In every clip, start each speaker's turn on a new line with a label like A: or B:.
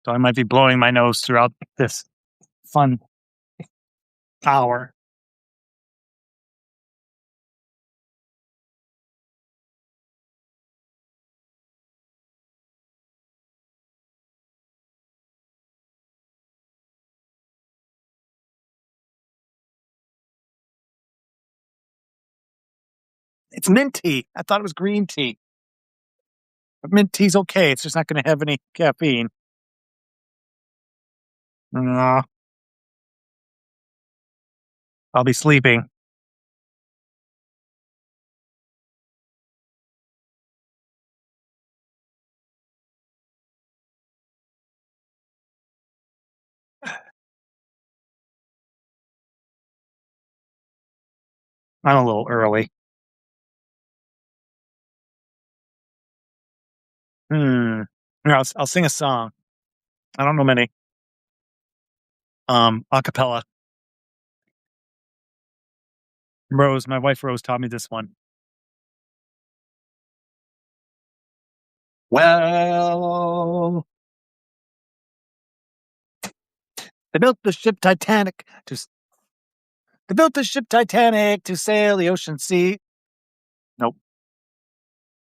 A: So I might be blowing my nose throughout this fun hour. It's mint tea. I thought it was green tea. But mint tea's okay. It's just not going to have any caffeine. No, I'll be sleeping. I'm a little early. Here, I'll sing a song. I don't know many. A cappella. Rose, my wife Rose taught me this one. Well, they built the ship Titanic to. They built the ship Titanic to sail the ocean sea. Nope.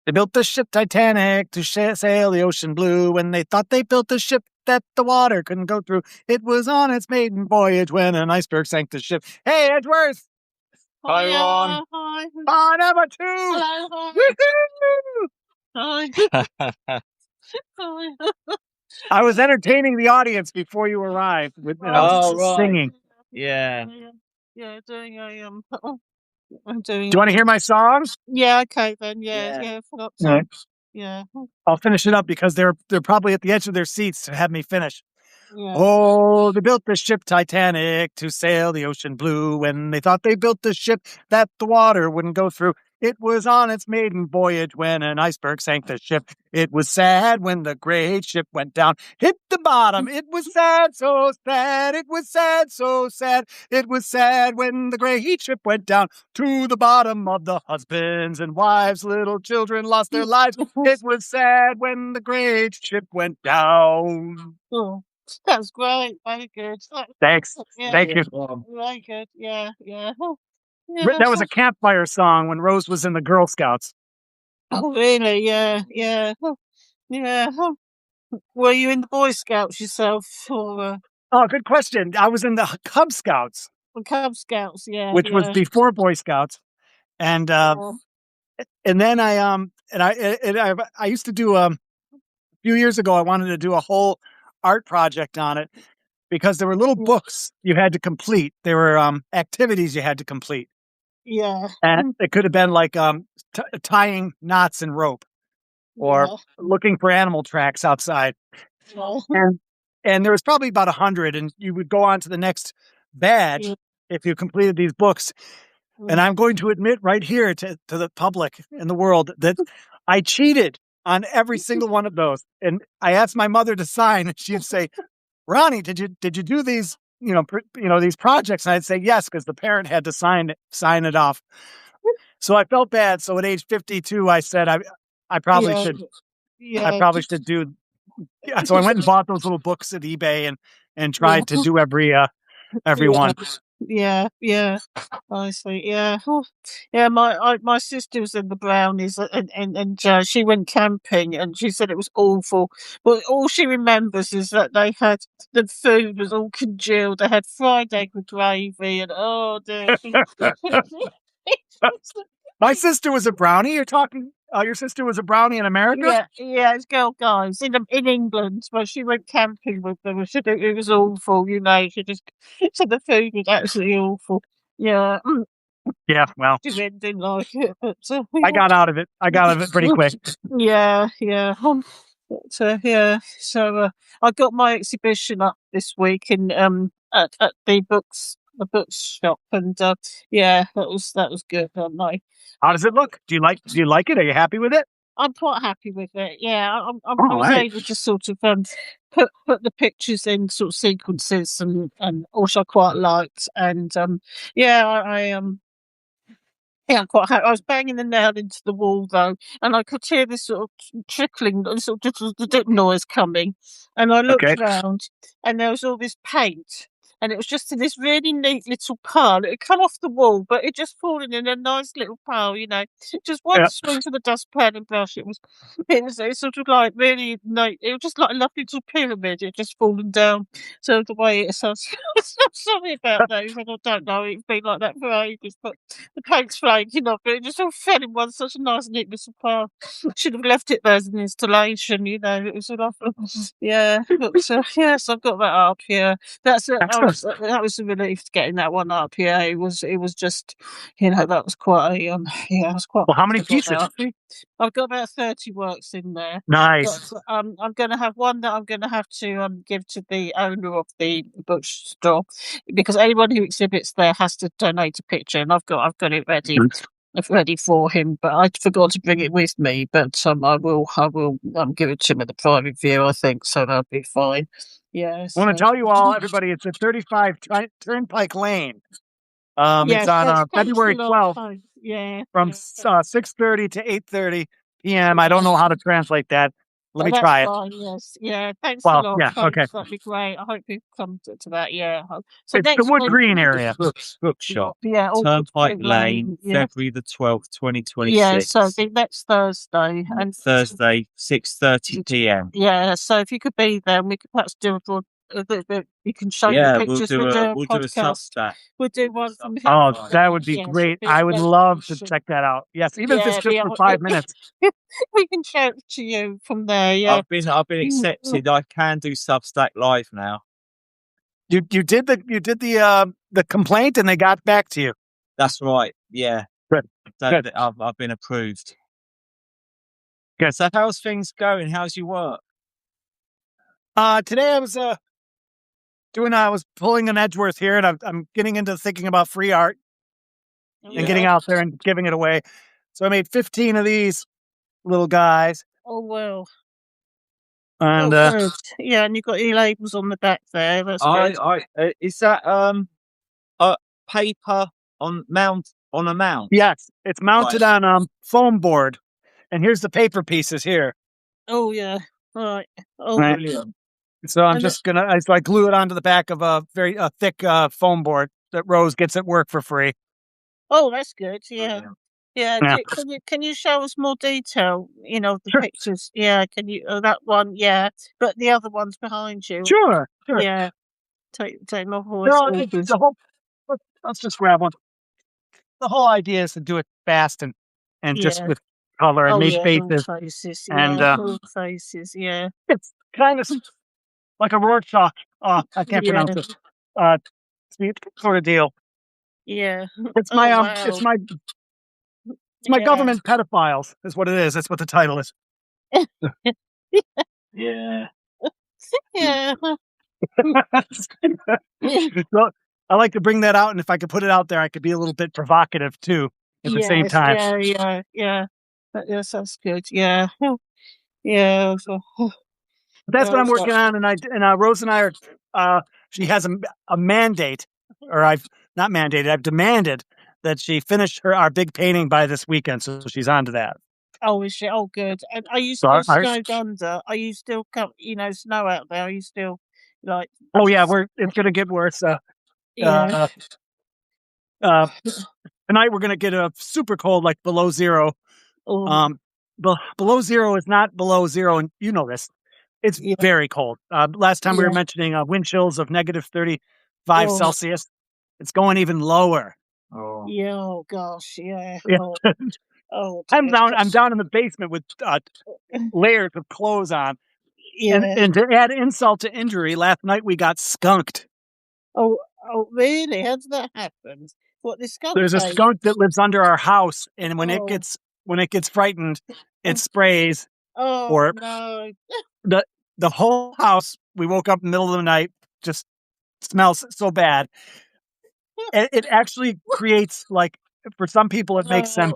A: They built the ship Titanic to sail the ocean blue. When they thought they built a ship that the water couldn't go through, it was on its maiden voyage when an iceberg sank the ship. Hey, Edgeworth!
B: Hi, Ron.
C: Hi.
A: On number 2!
C: Hello. Hi. Hi.
A: I was entertaining the audience before you arrived with singing.
B: Yeah.
C: Yeah, doing a I'm doing.
A: Do you want to hear my songs?
C: Yeah, okay then. Yeah. Forgot to.
A: Right.
C: Yeah.
A: I'll finish it up because they're probably at the edge of their seats to have me finish.
C: Yeah.
A: Oh, they built the ship Titanic to sail the ocean blue. When they thought they built the ship that the water wouldn't go through, it was on its maiden voyage when an iceberg sank the ship. It was sad when the great ship went down, hit the bottom. It was sad, so sad. It was sad, so sad. It was sad when the great ship went down to the bottom of the husbands and wives. Little children lost their lives. It was sad when the great ship went down.
C: Oh, that's great. Very good.
A: Thanks.
C: Yeah.
A: Thank you.
C: Very good. Yeah.
A: That was a campfire song when Rose was in the Girl Scouts.
C: Oh, really? Yeah. Yeah. Were you in the Boy Scouts yourself, or?
A: Oh, good question. I was in the Cub Scouts.
C: The Cub Scouts, yeah.
A: Which was before Boy Scouts. And and then I used to do a few years ago, I wanted to do a whole art project on it because there were little books you had to complete. There were activities you had to complete.
C: Yeah.
A: And it could have been like tying knots in rope or looking for animal tracks outside. And there was probably about 100, and you would go on to the next badge if you completed these books. And I'm going to admit right here to the public and the world that I cheated on every single one of those. And I asked my mother to sign, and she'd say, "Ronnie, did you do these, these projects?" And I'd say yes, because the parent had to sign it off. So I felt bad. So at age 52, I said I probably should. Yeah. I probably should do. Yeah, so I went and bought those little books at eBay and tried to do every one.
C: Yeah. I see. Yeah. Yeah. My sister was in the Brownies, and she went camping, and she said it was awful. But all she remembers is that they had the food was all congealed. They had fried egg with gravy, and oh dear.
A: My sister was a brownie. You're talking. Your sister was a brownie in America?
C: Yeah, it's Girl Guides in England, but she went camping with them. She said it was awful, She just said the food was absolutely awful. Yeah.
A: Yeah, well,
C: she didn't like it, but
A: I got out of it. I got out of it pretty quick.
C: Yeah. But, yeah. So I got my exhibition up this week in at the bookshop, and that was good.
A: How does it look? Do you like it? Are you happy with it?
C: I'm quite happy with it. Yeah, I was able to sort of put the pictures in sort of sequences and which I quite liked, and Yeah, I'm quite happy. I was banging the nail into the wall though, and I could hear this sort of trickling, sort of noise coming. And I
A: Okay.
C: looked round, and there was all this paint, and it was just in this really neat little pile. It had come off the wall, but it just fallen in a nice little pile. Just one
A: Yeah.
C: swing to the dustpan and brush. It was sort of like really neat. It was just like a lovely little pyramid. It just fallen down. So the way it sounds, I'm sorry about those. I don't know. It's been like that for ages, but the paint's flaking off, but it just all fell in one such a nice neat little pile. Should have left it there as an installation. It was sort of yeah. But yes, I've got that up. Yeah,
A: Excellent.
C: that was a relief getting that one up. Yeah, it was just that was quite a yeah, I was quite.
A: Well, how many
C: I got that
A: pieces?
C: up. I've got about 30 works in there.
A: Nice.
C: But I'm going to have one that I'm going to have to give to the owner of the bookstore, because anyone who exhibits there has to donate a picture, and I've got it ready. Ready for him, but I forgot to bring it with me. But I will give it to him at the private view, I think, so that'll be fine. Yeah.
A: I want to tell you all, everybody, it's at 35 Turnpike Lane. It's on February 12th
C: Yeah.
A: from 6:30 to 8:30 p.m. I don't know how to translate that. Let me
C: that's
A: try it.
C: fine, yes. Yeah, thanks a
A: Well,
C: lot.
A: yeah,
C: Thanks,
A: okay.
C: that'd be great. I hope you come to that. Yeah. So
A: It's the
C: next
A: Wood
C: week,
A: Green area.
B: Bookshop.
C: yeah,
B: Turnpike Lane,
C: yeah.
B: February the 12th,
C: Yeah,
B: 2026.
C: so the next Thursday and
B: Thursday, 6:30 p.m.
C: yeah, so if you could be there, and we could perhaps do a little bit. You can show the
B: Yeah,
C: pictures.
B: we'll do a
C: podcast.
B: Substack.
C: We'll do one from here.
A: Oh, that would be
C: Yes,
A: great.
C: it'd
A: I would
C: be
A: love to
C: awesome.
A: check that out. Yes, even if it's
C: Yeah,
A: just for 5 minutes.
C: we can show it to you from there. Yeah,
B: I've been accepted. I can do Substack live now.
A: You did the complaint and they got back to you.
B: That's right. Yeah.
A: Good.
B: So
A: Good.
B: I've been approved.
A: Good.
B: So how's things going? How's your work?
A: Today I was pulling an Edgeworth here, and I'm getting into thinking about free art and getting out there and giving it away. So I made 15 of these little guys.
C: Oh well.
A: And
C: good. Yeah, and you've got your labels on the back there. That's good.
B: Is that paper on a mount?
A: Yes, it's mounted on foam board. And here's the paper pieces here.
C: Oh yeah. Right. Oh,
A: Right.
C: brilliant.
A: So I'm just I glue it onto the back of a very thick foam board that Rose gets at work for free.
C: Oh, that's good. Yeah. Yeah.
A: Yeah.
C: Can you show us more detail? The
A: Sure.
C: pictures. Yeah. Can you? Oh, that one. Yeah. But the other one's behind you.
A: Sure.
C: Yeah. Take my voice.
A: No, let's just grab one. The whole idea is to do it fast and just with color and make faces.
C: Faces.
A: And
C: faces. Yeah.
A: it's kind of like a Rorschach. I can't pronounce it. Sort of deal.
C: Yeah.
A: It's my it's my government pedophiles is what it is. That's what the title is.
B: Yeah.
C: Yeah.
A: So I like to bring that out, and if I could put it out there, I could be a little bit provocative too at the same time.
C: Yeah. Yes, that's good. Yeah. Yeah. So,
A: That's what I'm working on, and Rose and I are. She has a mandate, or I've not mandated. I've demanded that she finish our big painting by this weekend, so she's on to that.
C: Oh, is she? Oh, good. And are you still snowed under? Are you still snow out there? Are you still like?
A: Oh yeah, it's gonna get worse. Tonight we're gonna get a super cold, like below zero. Below zero is not below zero, and you know this. It's very cold. Last time we were mentioning wind chills of -35 Celsius. It's going even lower.
B: Oh.
C: Yeah. Oh gosh. Yeah. Oh.
A: I'm down in the basement with layers of clothes on.
C: Yeah.
A: And to add insult to injury, last night we got skunked.
C: Oh, really? How did that happen? What, the skunk?
A: There's a skunk that lives under our house, and when it gets frightened, it sprays.
C: Oh no!
A: The whole house. We woke up in the middle of the night, just smells so bad. It actually creates, like, for some people, it makes them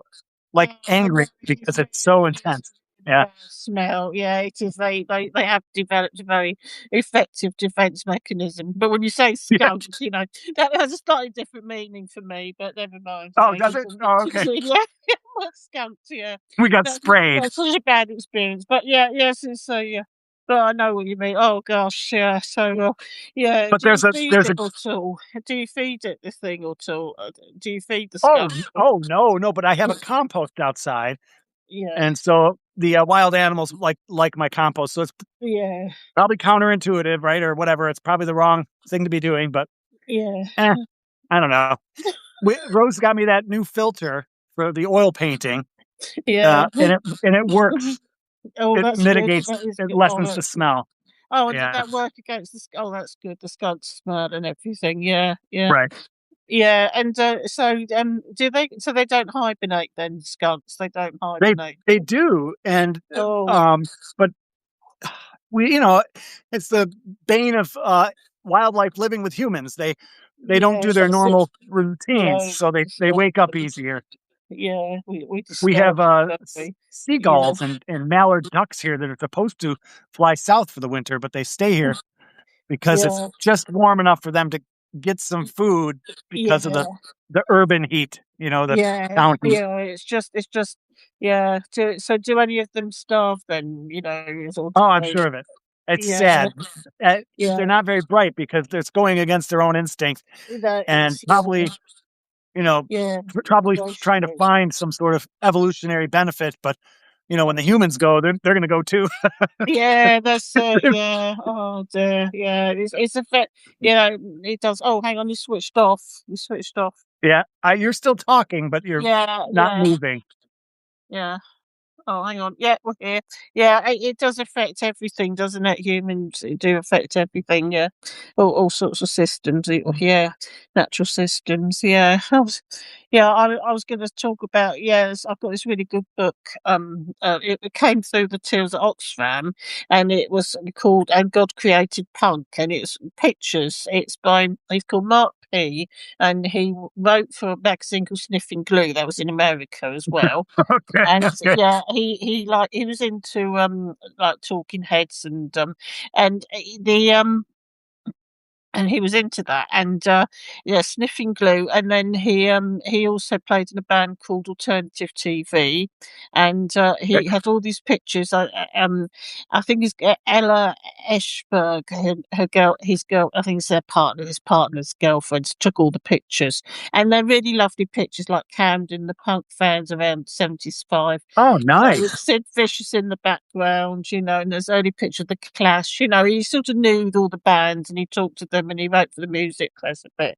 A: like angry because it's so intense. Yeah.
C: Smell. Yeah, it is. They have developed a very effective defense mechanism. But when you say
A: Yeah.
C: skunk, that has a slightly different meaning for me. But never mind.
A: Oh, does it? Oh, okay.
C: Yeah, well, skunked. Yeah,
A: We got sprayed.
C: that's such a bad experience. But yeah, yes, it's yeah. But I know what you mean. Oh gosh, yeah. So yeah.
A: But
C: Do you
A: there's
C: feed
A: a
C: it at all? Do you feed it the thing at all? Do you feed the
A: oh
C: skunk?
A: no, but I have a compost outside,
C: Yeah,
A: and so the wild animals like my compost. So it's
C: yeah,
A: probably counterintuitive, right, or whatever. It's probably the wrong thing to be doing, but
C: yeah,
A: eh, I don't know. Rose got me that new filter for the oil painting,
C: yeah.
A: and it works.
C: Oh,
A: It
C: that's good.
A: mitigates,
C: That is
A: it
C: good. Oh,
A: lessens the
C: that's good.
A: smell.
C: Oh, and did
A: Yeah,
C: that work against the oh, that's good, the skunk smell and everything. Yeah, yeah,
A: right.
C: yeah. And do they don't hibernate then, skunks? They don't
A: They
C: hibernate.
A: they do, and
C: Oh,
A: but we, it's the bane of wildlife living with humans. They don't do
C: yes,
A: their
C: that's it.
A: normal routines,
C: Yeah,
A: so they wake up easier.
C: yeah. We
A: We
C: disturb
A: have
C: them, don't we? Yeah,
A: seagulls and mallard ducks here that are supposed to fly south for the winter, but they stay here because it's
C: yeah,
A: just warm enough for them to get some food because of
C: yeah.
A: the urban heat, the
C: Yeah,
A: town heat.
C: yeah, it's just yeah. Do any of them starve then? Or
A: Oh,
C: do
A: I'm
C: they?
A: sure of it. It's
C: Yeah,
A: sad.
C: yeah.
A: They're not very bright because it's going against their own instincts
C: That
A: and
C: is, yeah,
A: probably, you know,
C: yeah.
A: probably trying to
C: Negotiate.
A: find some sort of evolutionary benefit. But, when the humans go, they're going to go too.
C: Yeah, that's it. Yeah. Oh dear. Yeah, it's a bit. It does. Oh, hang on. You switched off. You switched off.
A: Yeah. You're still talking, but you're
C: Yeah,
A: not
C: yeah,
A: moving.
C: yeah. Oh, hang on. Yeah, we're here. Yeah, it does affect everything, doesn't it? Humans do affect everything. Yeah, all sorts of systems. Yeah, natural systems. Yeah, I was going to talk about. Yes, I've got this really good book. It came through the tills at Oxfam, and it was called "And God Created Punk," and it's pictures. He's called Mark P, and he wrote for a magazine called Sniffing Glue that was in America as well.
A: Okay.
C: And
A: Okay.
C: yeah, he was into like Talking Heads and the and he was into that and yeah, Sniffing Glue, and then he also played in a band called Alternative TV, and he had all these pictures. I think it's Ella Eschberg, her girl, his girl, I think it's their partner, his partner's girlfriend, took all the pictures, and they're really lovely pictures, like Camden, the punk fans around 75.
A: Oh,
C: With
A: nice.
C: Sid Vicious in the background, and there's only picture of the Clash. He sort of knew all the bands and he talked to them and he wrote for the music press a bit.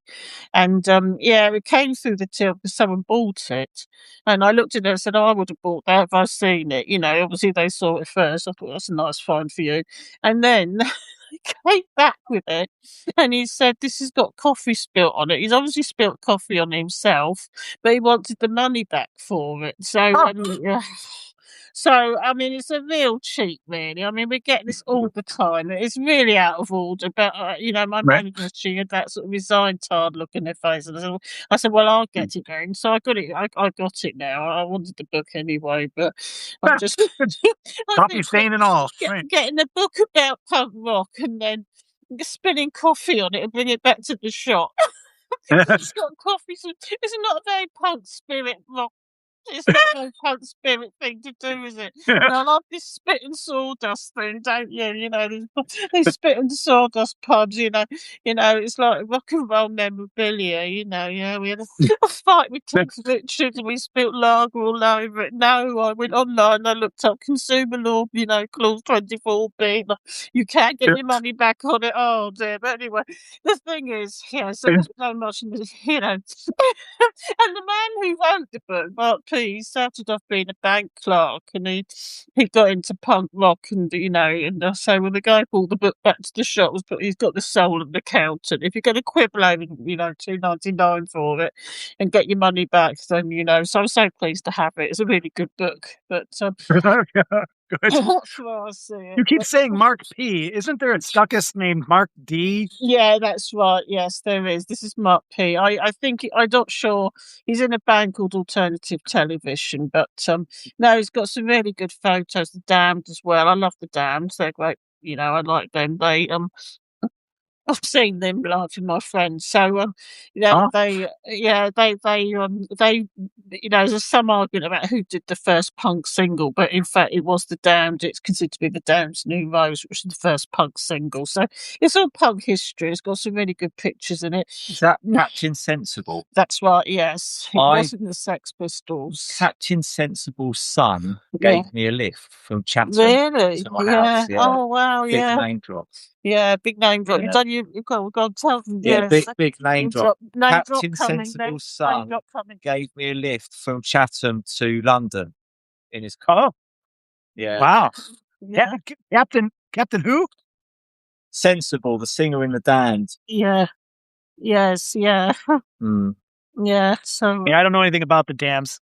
C: And yeah, it came through the till because someone bought it. And I looked at it and said, oh, I would have bought that if I'd seen it. Obviously they saw it first. I thought that's a nice find for you. And then he came back with it and he said, this has got coffee spilt on it. He's obviously spilt coffee on himself, but he wanted the money back for it. So,
A: Oh,
C: yeah. So, I mean, it's a real cheat, really. I mean, we get this all the time. It's really out of order. But, my
A: right.
C: manager, she had that sort of resigned, tired look in her face. And I said, well, I'll get it then. So I got it. I got it now. I wanted the book anyway, but I'm just, I
A: Coffee
C: think
A: stain and all. Right.
C: getting a book about punk rock and then spilling coffee on it and bring it back to the shop. It's got coffee. So it's not a very punk spirit rock. It's not a very punk spirit thing to do, is it? And I love this spit and sawdust thing, don't you? These spit and sawdust pubs. It's like rock and roll memorabilia. Yeah, we had a fight with Tex Richards and we spilt lager all over it. No, I went online. I looked up consumer law. Clause 24B. You can't get your money back on it. Oh dear. But anyway, the thing is, so there's so much, and the man who wrote the book, Mark P, he started off being a bank clerk, and he got into punk rock, and so when the guy brought the book back to the shop, he's got the soul of an accountant. If you're going to quibble over, £2.99 for it, and get your money back, then so I'm so pleased to have it. It's a really good book, but
A: Good.
C: That's where I see it.
A: You keep saying Mark P. Isn't there a Stuckus named Mark D?
C: Yeah, that's right. Yes, there is. This is Mark P. I think I'm not sure. He's in a band called Alternative Television, but no, he's got some really good photos. The Damned as well. I love the Damned. They're great. You know, I like them. I've seen them live with my friends. So,
A: Huh?
C: they, you know, there's some argument about who did the first punk single, but in fact, it was the Damned. It's considered to be the Damned's New Rose, which is the first punk single. So, it's all punk history. It's got some really good pictures in it.
B: Is that Captain Sensible?
C: That's right. Yes, it wasn't the Sex Pistols.
B: Captain Sensible's son
C: Yeah.
B: gave me a lift from Chatham
C: Really?
B: to my house. Yeah.
C: Oh wow.
B: Big
C: Yeah.
B: name drop.
C: Yeah. Big name drop.
B: Yeah.
C: You've done. You've got to tell them.
B: Yeah,
C: Yes.
B: big name drop.
C: Name drop
B: Captain
C: coming. Name
B: Sensible's son
C: drop coming.
B: gave me a lift from Chatham to London in his car.
A: Oh,
B: Yeah.
A: wow.
C: Yeah.
A: Captain who?
B: Sensible, the singer in the Damned.
C: Yeah. Yes. Yeah.
B: Mm.
C: Yeah. So.
A: Yeah, I don't know anything about the dams.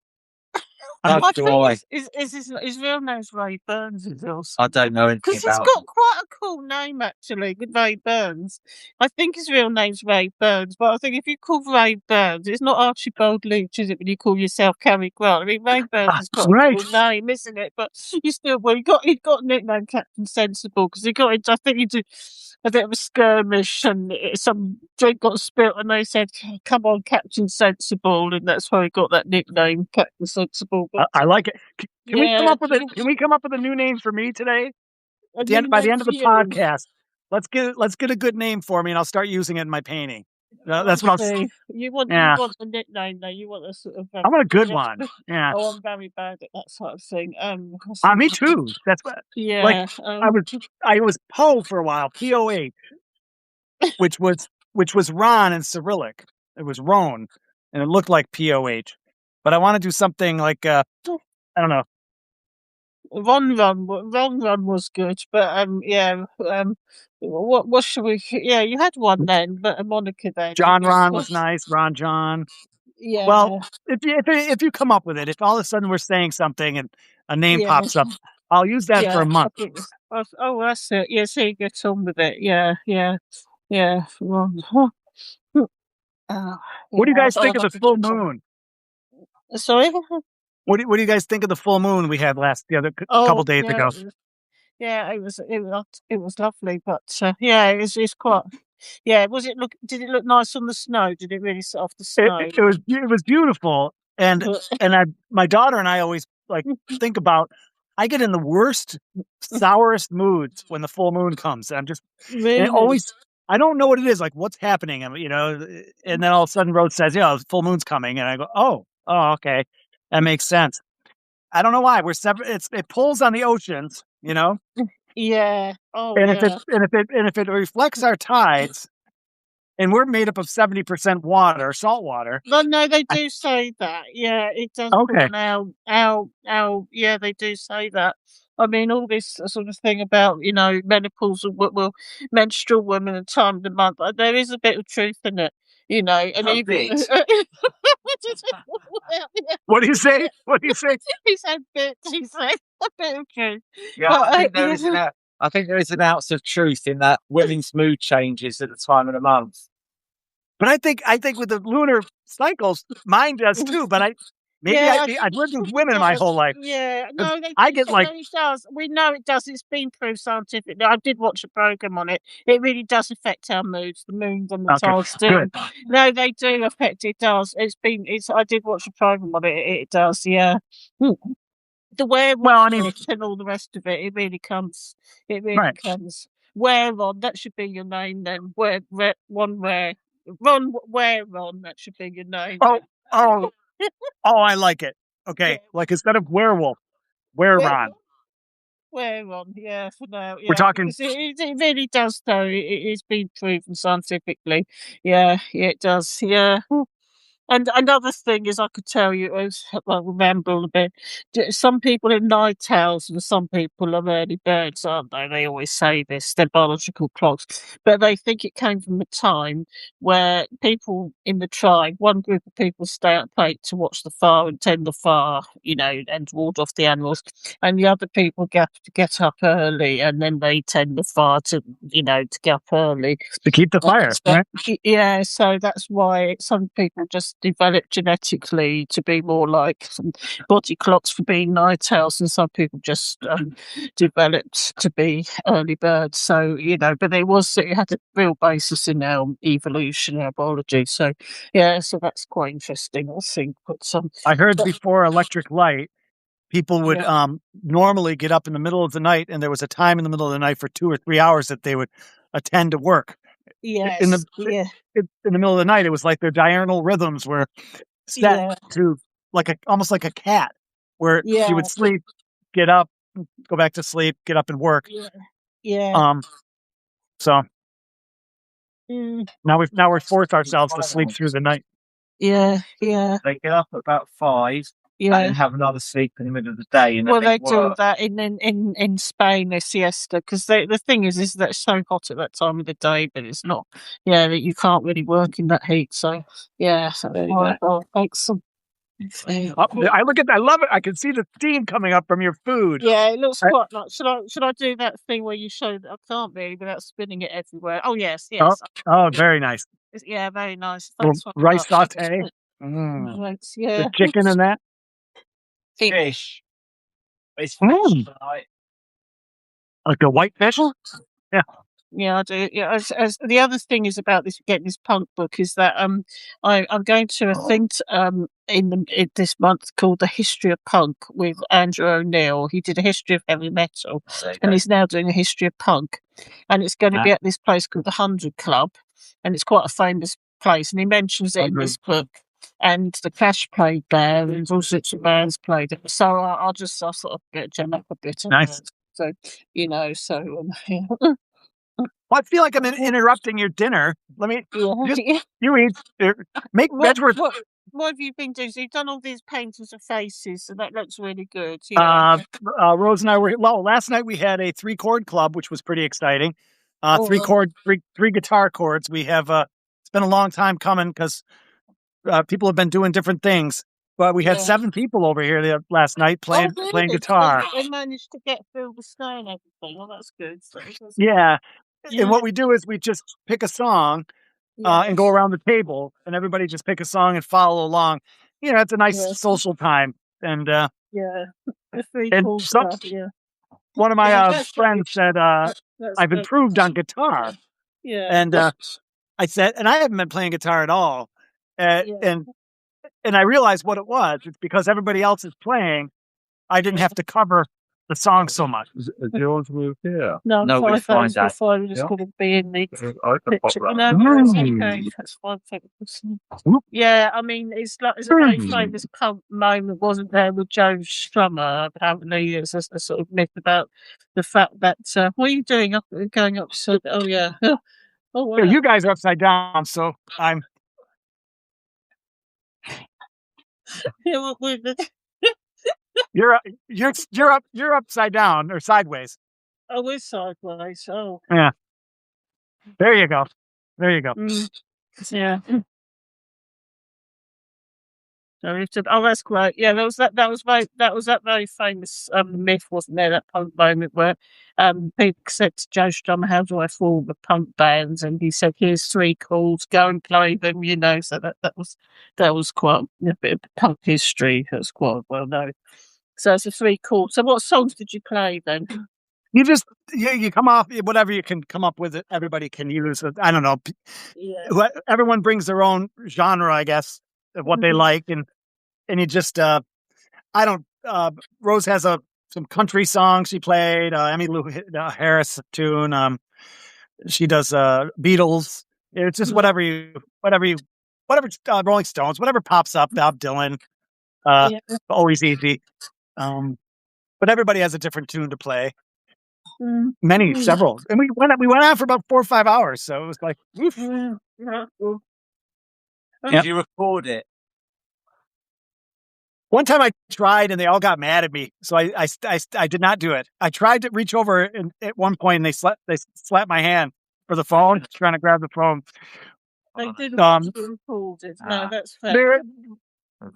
C: I
B: Neither do I.
C: think his real name's Ray Burns. Is also.
B: I don't know anything
C: Because he's
B: about
C: got quite a cool name, actually, with Ray Burns. I think his real name's Ray Burns, but I think if you call Ray Burns, it's not Archibald Leach, is it, when you call yourself Cary Grant? I mean, Ray Burns has got
A: Right.
C: a cool name, isn't it? But you still, well, he got a nickname Captain Sensible, because he got into, I think he did a bit of a skirmish, and some drink got spilt, and they said, "Come on, Captain Sensible," and that's why he got that nickname, Captain Sensible. But,
A: I like it. Can we come
C: yeah.
A: up with Can we come up with a new name for me today?
C: A
A: By
C: new
A: the
C: name
A: end of
C: for
A: the
C: you.
A: podcast, let's get a good name for me, and I'll start using it in my painting. That's what I'll say.
C: You want
A: Yeah.
C: you want a nickname though. You want a sort of.
A: I want a good one. Yeah.
C: Oh, I'm very bad at that sort of thing.
A: Me too. That's what.
C: Yeah.
A: Like, I was Poe for a while. POH, which was Ron in Cyrillic. It was Roan, and it looked like POH. But I want to do something like I don't know.
C: Ron was good, but yeah. What should we? Yeah, you had one then, but a moniker then.
A: John Ron was nice. Ron John.
C: Yeah.
A: Well, if you come up with it, if all of a sudden we're saying something and a name pops up, I'll use that for a month.
C: Oh, that's it. Yeah, so you get on with it. Yeah. Ron.
A: What do you guys think of the full moon?
C: Sorry?
A: What do you guys think of the full moon we had couple days ago?
C: Yeah, it was lovely, but yeah, it's quite. Yeah, did it look nice on the snow? Did it really set off the snow?
A: It was beautiful, and my daughter and I always think about. I get in the worst, sourest moods when the full moon comes. I'm just
C: really?
A: I don't know what it is. Like, what's happening? And then all of a sudden, Rhodes says, "Yeah, the full moon's coming," and I go, "Oh, okay, that makes sense." I don't know why we're separate. It pulls on the oceans,
C: Yeah. Oh,
A: and
C: yeah.
A: if it reflects our tides, and we're made up of 70% water, salt water.
C: No, they do say that. Yeah, it does.
A: Okay.
C: Yeah, they do say that. I mean, all this sort of thing about menopausal, menstrual women and time of the month. There is a bit of truth in it, and
B: A bit.
A: What do you say? What do you say?
C: He said bit. He said a bit of truth.
B: Yeah,
C: But,
B: I think there is an ounce of truth in that women's mood changes at the time of the month.
A: But I think with the lunar cycles, mine does too. But I've lived with women my whole life.
C: Yeah, no, it does. We know it does. It's been proved scientifically. I did watch a program on it. It really does affect our moods. The moons and the tides do.
A: Good.
C: No, they do affect. It does. I did watch a program on it. It does. Yeah. The werewolf and all the rest of it. It really comes. It really comes. Wear-on. That should be your name then. Ron Wear-on. That should be your name.
A: Oh, I like it. Okay, like instead of werewolf, Wear-on.
C: Wear-on, yeah, for now. Yeah.
A: We're talking.
C: It really does, though. It's been proven scientifically. Yeah, it does. Yeah. And another thing is, I could tell you, I remember a bit. Some people are night owls and some people are early birds, aren't they? They always say this. They're biological clocks, but they think it came from a time where people in the tribe, one group of people, stay up late to watch the fire and tend the fire, and ward off the animals, and the other people get up early, and then they tend the fire to get up early
A: to keep the fire. Right?
C: Yeah, so that's why some people just develop genetically to be more like some body clocks for being night owls, and some people just developed to be early birds. So but it had a real basis in our evolution, our biology. So so that's quite interesting, I think. But
A: I heard before electric light, people would normally get up in the middle of the night, and there was a time in the middle of the night for 2 or 3 hours that they would attend to work.
C: Yes,
A: in the middle of the night, it was like their diurnal rhythms were set to almost like a cat, where she would sleep, get up, go back to sleep, get up and work. So now we've forced ourselves to sleep through the night.
C: Yeah.
B: They get up at about 5 and then have another sleep in the middle of the day. And
C: well, they do that in Spain, their siesta, because the thing is that it's so hot at that time of the day, but it's not. That you can't really work in that heat. So excellent.
A: I look at that. I love it. I can see the steam coming up from your food.
C: Yeah, it looks quite nice. Should I do that thing where you show that? I can't really without spinning it everywhere. Oh yes.
A: Oh, very nice.
C: Yeah, very nice.
A: Thanks for rice saute.
C: Thanks,
A: the chicken and that.
B: Fish. It's fish tonight.
A: Like the white fish? Yeah.
C: Yeah, I do. Yeah, as the other thing is about getting this punk book is that I'm going to a thing in this month called The History of Punk with Andrew O'Neill. He did a history of heavy metal, and he's now doing a history of punk, and it's going to be at this place called the 100 Club, and it's quite a famous place, and he mentions it in this book. And the Clash played there, and all sorts of bands played it. So I'll sort of get jam up a bit.
A: Nice.
C: So yeah.
A: Well, I feel like I'm interrupting your dinner. Let me you eat. Make Bedworth.
C: What have you been doing? So you've done all these paintings of faces, and that looks really good.
A: Rose and I were last night. We had a 3-chord club, which was pretty exciting. 3 guitar chords. We have. It's been a long time coming because people have been doing different things. But we had 7 people over here last night playing guitar.
C: They managed to get through the snow and everything. Well, that's good.
A: Yeah. And what we do is we just pick a song and go around the table, and everybody just pick a song and follow along. It's a nice social time. And
C: it's really cool stuff.
A: One of my friends said I've improved on guitar. And I said, and I haven't been playing guitar at all. And I realized what it was. It's because everybody else is playing. I didn't have to cover the song so much.
D: Do you want to move here?
C: No,
B: we'll find that.
C: We're just going to be in the
D: I can pop
C: picture.
D: that.
C: No, it's okay. That's fine. Yeah, I mean, it's a very famous punk moment, wasn't there, with Joe Strummer? Apparently, there's a sort of myth about the fact that what are you doing? Going up? So, oh yeah. Oh, wow.
A: Yeah, you guys are upside down, so I'm.
C: Yeah,
A: You're upside down or sideways.
C: Oh, we're sideways. Oh,
A: yeah. There you go.
C: Yeah. Oh, that's great. Yeah, that was that very famous myth, wasn't there? That punk moment where people said to Joe Strummer, "How do I form a punk band?" And he said, "Here's 3 chords. Go and play them." So that was quite a bit of punk history. That's quite well known. So it's a 3 chords. So what songs did you play then?
A: You just you come off whatever you can come up with. It everybody can use. I don't know.
C: Yeah.
A: Everyone brings their own genre, I guess, of what they like, and you just I don't. Rose has some country songs she played. Emmylou Harris tune. She does Beatles. It's just whatever Rolling Stones, whatever pops up. Bob Dylan. Always easy. But everybody has a different tune to play. Several, and we went out for about 4 or 5 hours. So it was like, oof.
B: Did you record it?
A: One time I tried and they all got mad at me, so I did not do it. I tried to reach over and at one point and they slapped my hand for the phone, trying to grab the phone.
C: They didn't
A: Um,
C: pulled it. No,
B: Ah.
C: that's fair.
A: There,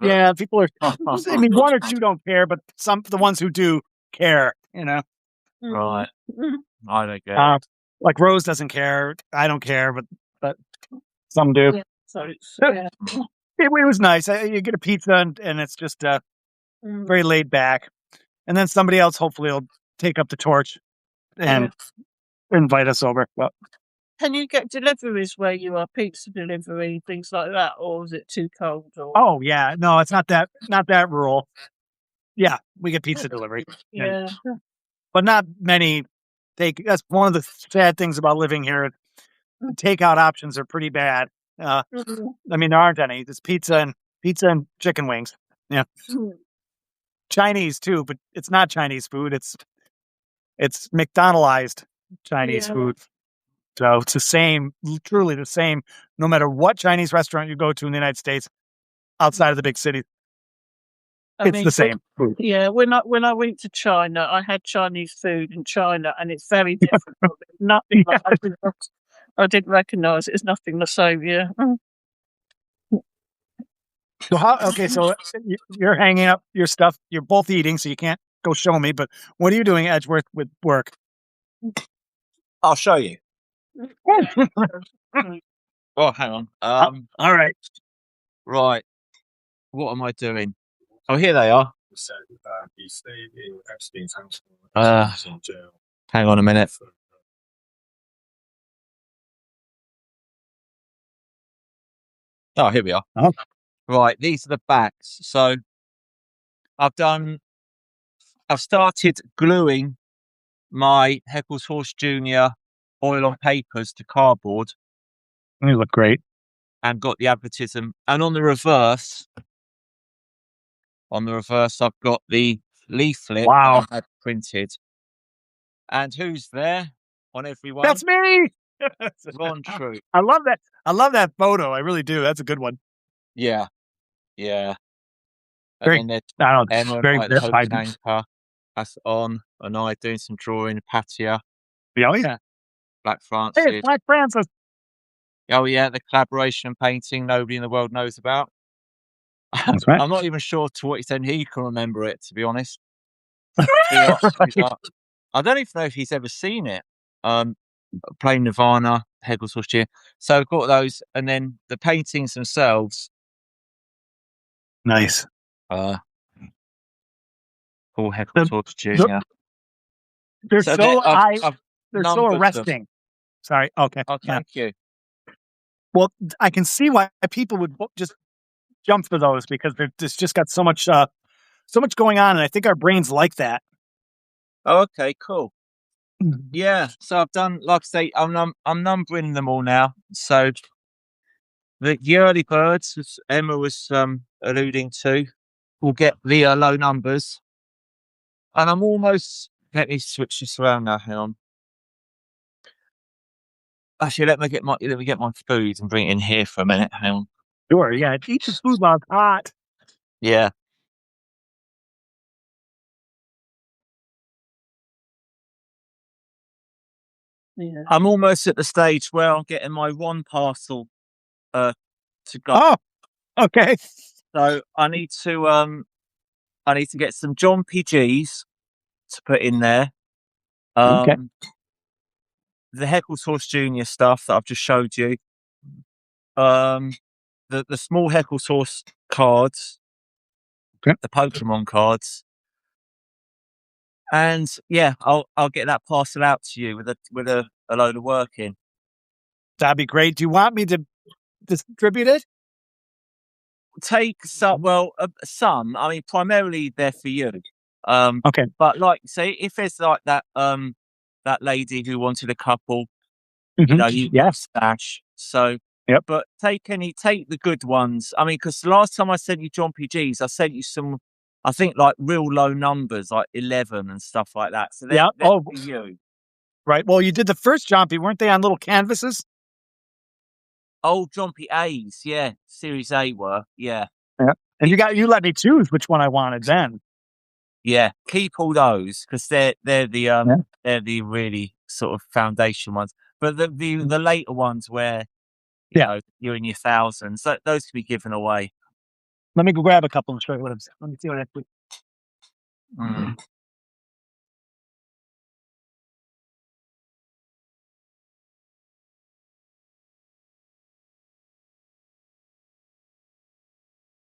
A: yeah, people are. I mean, one or two don't care, but the ones who do care,
B: Right.
C: Mm.
B: I don't get it.
A: Like Rose doesn't care. I don't care, but some do.
C: Yeah, so it's,
A: It, it was nice. You get a pizza and it's just very laid back, and then somebody else hopefully will take up the torch and invite us over. Well,
C: Can you get deliveries where you are, pizza delivery, things like that, or is it too cold? Or
A: oh yeah, no, it's not that rural. Yeah, we get pizza delivery.
C: yeah,
A: But not many that's one of the sad things about living here. The takeout options are pretty bad. I mean, there aren't any. It's pizza and chicken wings. Yeah. Chinese too, but it's not Chinese food. It's McDonaldized Chinese food. So it's the same, truly the same, no matter what Chinese restaurant you go to in the United States, outside of the big cities. It's the same food.
C: Yeah, when I went to China, I had Chinese food in China, and it's very different. Nothing like I didn't recognise it as nothing the same. Yeah.
A: So so you're hanging up your stuff. You're both eating, so you can't go show me. But what are you doing, Edgeworth, with work?
B: I'll show you. Oh, hang on.
A: All right.
B: Right. What am I doing? Oh, here they are.
D: He stayed in Epstein's house.
B: In jail. Hang on a minute. Oh, here we are.
A: Oh.
B: Right, these are the backs. So I've started gluing my Heckles Horse Jr. oil on papers to cardboard.
A: You look great.
B: And got the advertisement. And on the reverse, I've got the leaflet that I had printed. And who's there on every one?
A: That's me.
B: Ron Troop.
A: I love that. I love that photo. I really do. That's a good one.
B: Yeah. Yeah.
A: Very,
B: and then
A: I don't know,
B: Emma
A: very
B: like the hook
A: verified.
B: and anchor. That's on. And I doing some drawing, Patia.
A: Oh yeah.
B: Black Francis.
A: Hey, it's Black Francis.
B: Oh yeah, the collaboration painting nobody in the world knows about.
A: That's right.
B: I'm not even sure to what extent he can remember it, to be honest. I don't even know if he's ever seen it. Playing Nirvana, Heckles Horse Jr. So I've got those, and then the paintings themselves.
A: Nice.
B: Paul Heckles Horse Jr.
A: They're
B: So
A: so
B: I've
A: they're so
B: numbered them.
A: arresting. Sorry. Okay.
B: Oh, thank you.
A: Well, I can see why people would just jump for those because there's just got so much going on, and I think our brains like that.
B: Oh, okay, cool. Yeah, so I've done, like I say, I'm numbering them all now. So the early birds, as Emma was alluding to, will get the low numbers, and I'm almost. Let me switch this around now. Hang on. Actually, let me get my food and bring it in here for a minute. Hang on.
A: Sure. Yeah. Eat the food while it's hot.
B: Yeah.
C: Yeah.
B: I'm almost at the stage where I'm getting my one parcel to go.
A: Oh, okay.
B: So I need to get some John PGs to put in there.
A: Okay.
B: The Heckles Horse Jr. stuff that I've just showed you. The small Heckles Horse cards.
A: Okay.
B: The Pokemon cards. And yeah, I'll get that parcel out to you with a load of work in.
A: That'd be great. Do you want me to distribute it?
B: Take some. Well, some. I mean, primarily they're for you.
A: Okay.
B: But like, say, if there's like that lady who wanted a couple,
A: Mm-hmm.
B: you stash. So,
A: yep.
B: But take the good ones. I mean, because the last time I sent you John PGs, I sent you some. I think like real low numbers, like 11 and stuff like that. So they're for you.
A: Right. Well, you did the first Jompy, weren't they on little canvases?
B: Oh, Jompy A's, yeah. Series A were, yeah.
A: Yeah. And you let me choose which one I wanted then.
B: Yeah, keep all those because they're they're the really sort of foundation ones. But the later ones where you know you're in your thousands, those can be given away.
A: Let me go grab a couple and show you what I'm saying. Let me see what I put.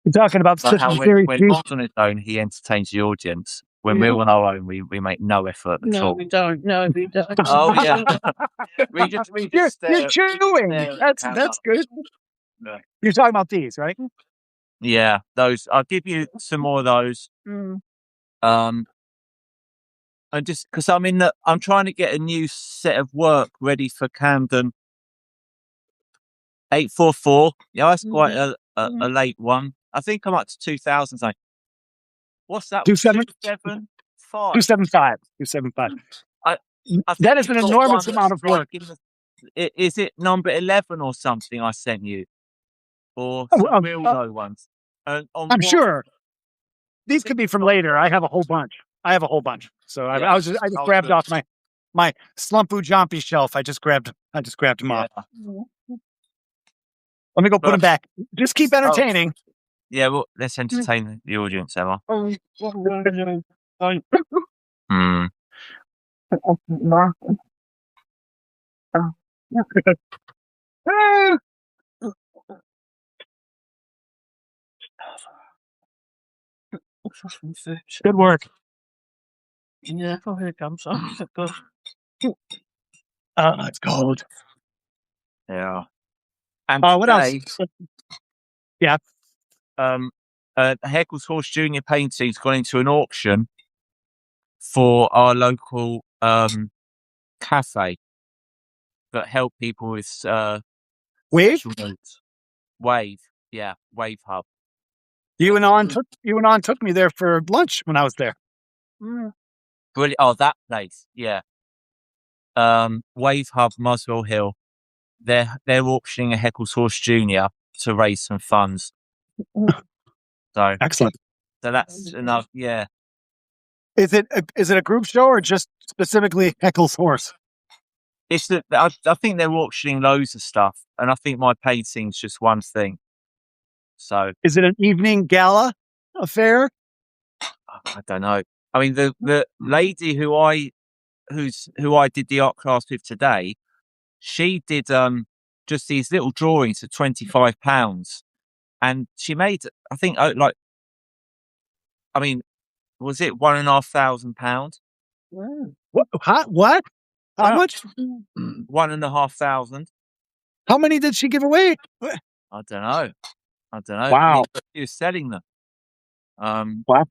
A: You're talking about
B: Like
A: System
B: how
A: Theory
B: when
A: 2?
B: Bob's on his own, he entertains the audience. When we're on our own, we make no effort at all.
C: We don't. No, we don't.
B: Oh yeah, we just
A: You're chewing. That's good.
B: No.
A: You're talking about these, right?
B: Yeah, those. I'll give you some more of those. And just because I'm trying to get a new set of work ready for Camden 844. Yeah, that's quite a late one. I think I'm up to 2000. What's that? 275.
A: 275. 275.
B: I think
A: that is an enormous amount of work.
B: Is it number 11 or something I sent you? Or some real low ones?
A: I'm sure. These could be from later. I have a whole bunch. So I just grabbed off my Slumpoo Jompy shelf. I just grabbed them off. Let me go put them back. Just keep entertaining.
B: Yeah, well, let's entertain the audience, Emma.
A: Good work.
C: Yeah, here it comes.
A: It's cold.
B: Yeah. And
A: what else? Yeah.
B: Heckles Horse Junior painting's gone into an auction for our local cafe that help people with
A: Wave?
B: Wave, yeah, Wave Hub.
A: You and On took me there for lunch when I was there.
B: Brilliant! Oh, that place, yeah. Wave Hub, Muswell Hill. They're auctioning a Heckles Horse Junior to raise some funds. So
A: excellent.
B: So that's enough. Yeah.
A: Is it a group show or just specifically Heckles Horse?
B: It's I think they're auctioning loads of stuff, and I think my painting's just one thing. So
A: is it an evening gala affair?
B: I don't know. I mean, the lady who I did the art class with today, she did just these little drawings for £25, and she made, I think, was it £1,500?
A: What? What? How much?
B: 1,500.
A: How many did she give away?
B: I don't know.
A: Wow.
B: She was selling them.
A: Wow.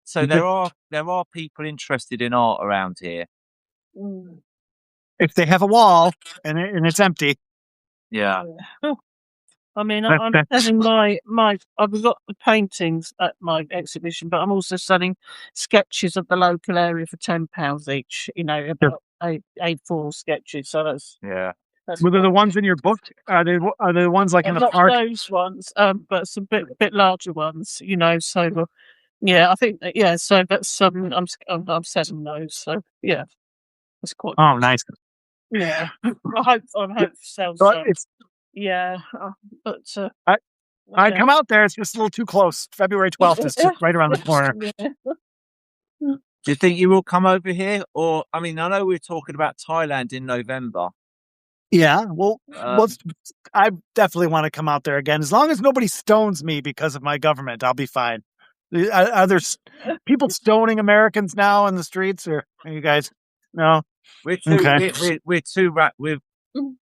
B: So there are people interested in art around here.
A: If they have a wall and it's empty.
B: Yeah.
C: I mean, I'm selling I've got the paintings at my exhibition, but I'm also selling sketches of the local area for £10 each. You know, about A4 sketches. So that's
A: Were they the ones in your book? Are they the ones like in the park?
C: Not those ones, but some bit larger ones. You know, so yeah, I think So that's I'm selling those. So yeah, that's quite.
A: Oh, nice.
C: Yeah, I hope to sell some. Yeah, but
A: I'd come out there. It's just a little too close. February 12th is just right around the corner.
B: Do you think you will come over here? Or, I mean, I know we're talking about Thailand in November.
A: Yeah, well, I definitely want to come out there again. As long as nobody stones me because of my government, I'll be fine. Are there people stoning Americans now in the streets, or are you guys? No,
B: we're too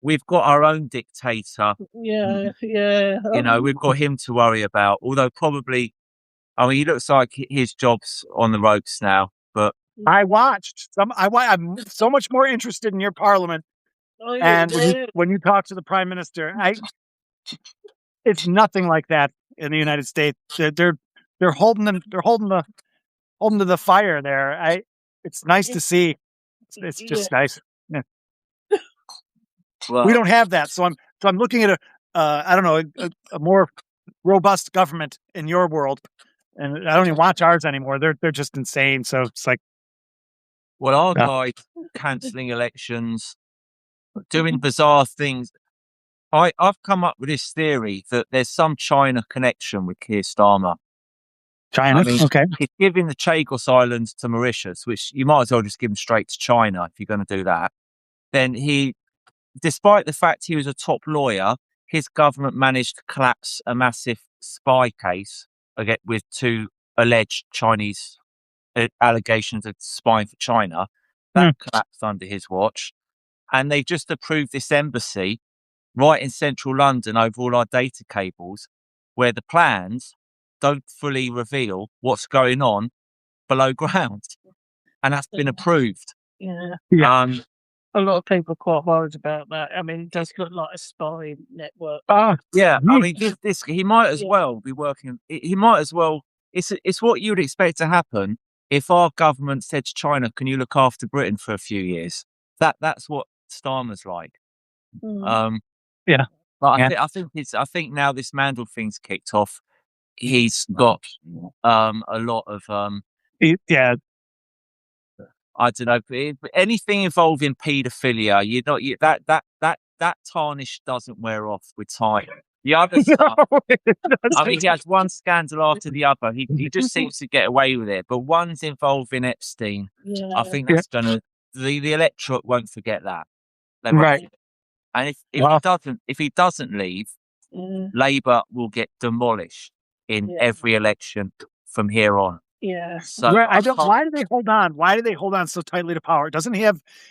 B: we've got our own dictator.
C: Yeah.
B: You know, we've got him to worry about. Although probably, I mean, he looks like his job's on the ropes now. But
A: I watched some. I'm so much more interested in your parliament. And when you talk to the prime minister, it's nothing like that in the United States. They're holding to the fire there. It's nice to see. It's just nice. Yeah. Well, we don't have that, so I'm looking at a more robust government in your world, and I don't even watch ours anymore. They're just insane. So it's like,
B: Well, our guy cancelling elections, doing bizarre things. I've come up with this theory that there's some China connection with Keir Starmer.
A: China.
B: I mean,
A: Okay.
B: he's giving the Chagos Islands to Mauritius, which you might as well just give him straight to China if you're going to do that. Then despite the fact he was a top lawyer, his government managed to collapse a massive spy case with 2 alleged Chinese allegations of spying for China. That collapsed under his watch. And they've just approved this embassy right in central London over all our data cables, where the plans don't fully reveal what's going on below ground. And that's been approved.
C: Yeah.
B: A
C: lot of people are quite worried about that. I mean, it does look like a spy network.
B: Yeah, I mean, this he might as well be working. He might as well. It's what you'd expect to happen if our government said to China, "Can you look after Britain for a few years?" That's what Starmer's like. But I think now this Mandel thing's kicked off, he's got a lot of I don't know, anything involving paedophilia. That tarnish doesn't wear off with time. The other stuff, I mean, he has one scandal after the other. He just seems to get away with it. But one's involving Epstein. I think that's gonna the electorate won't forget that. They won't forget. And if he doesn't leave, Labour will get demolished in every election from here on.
C: Yeah.
B: So
A: why do they hold on? Why do they hold on so tightly to power? Isn't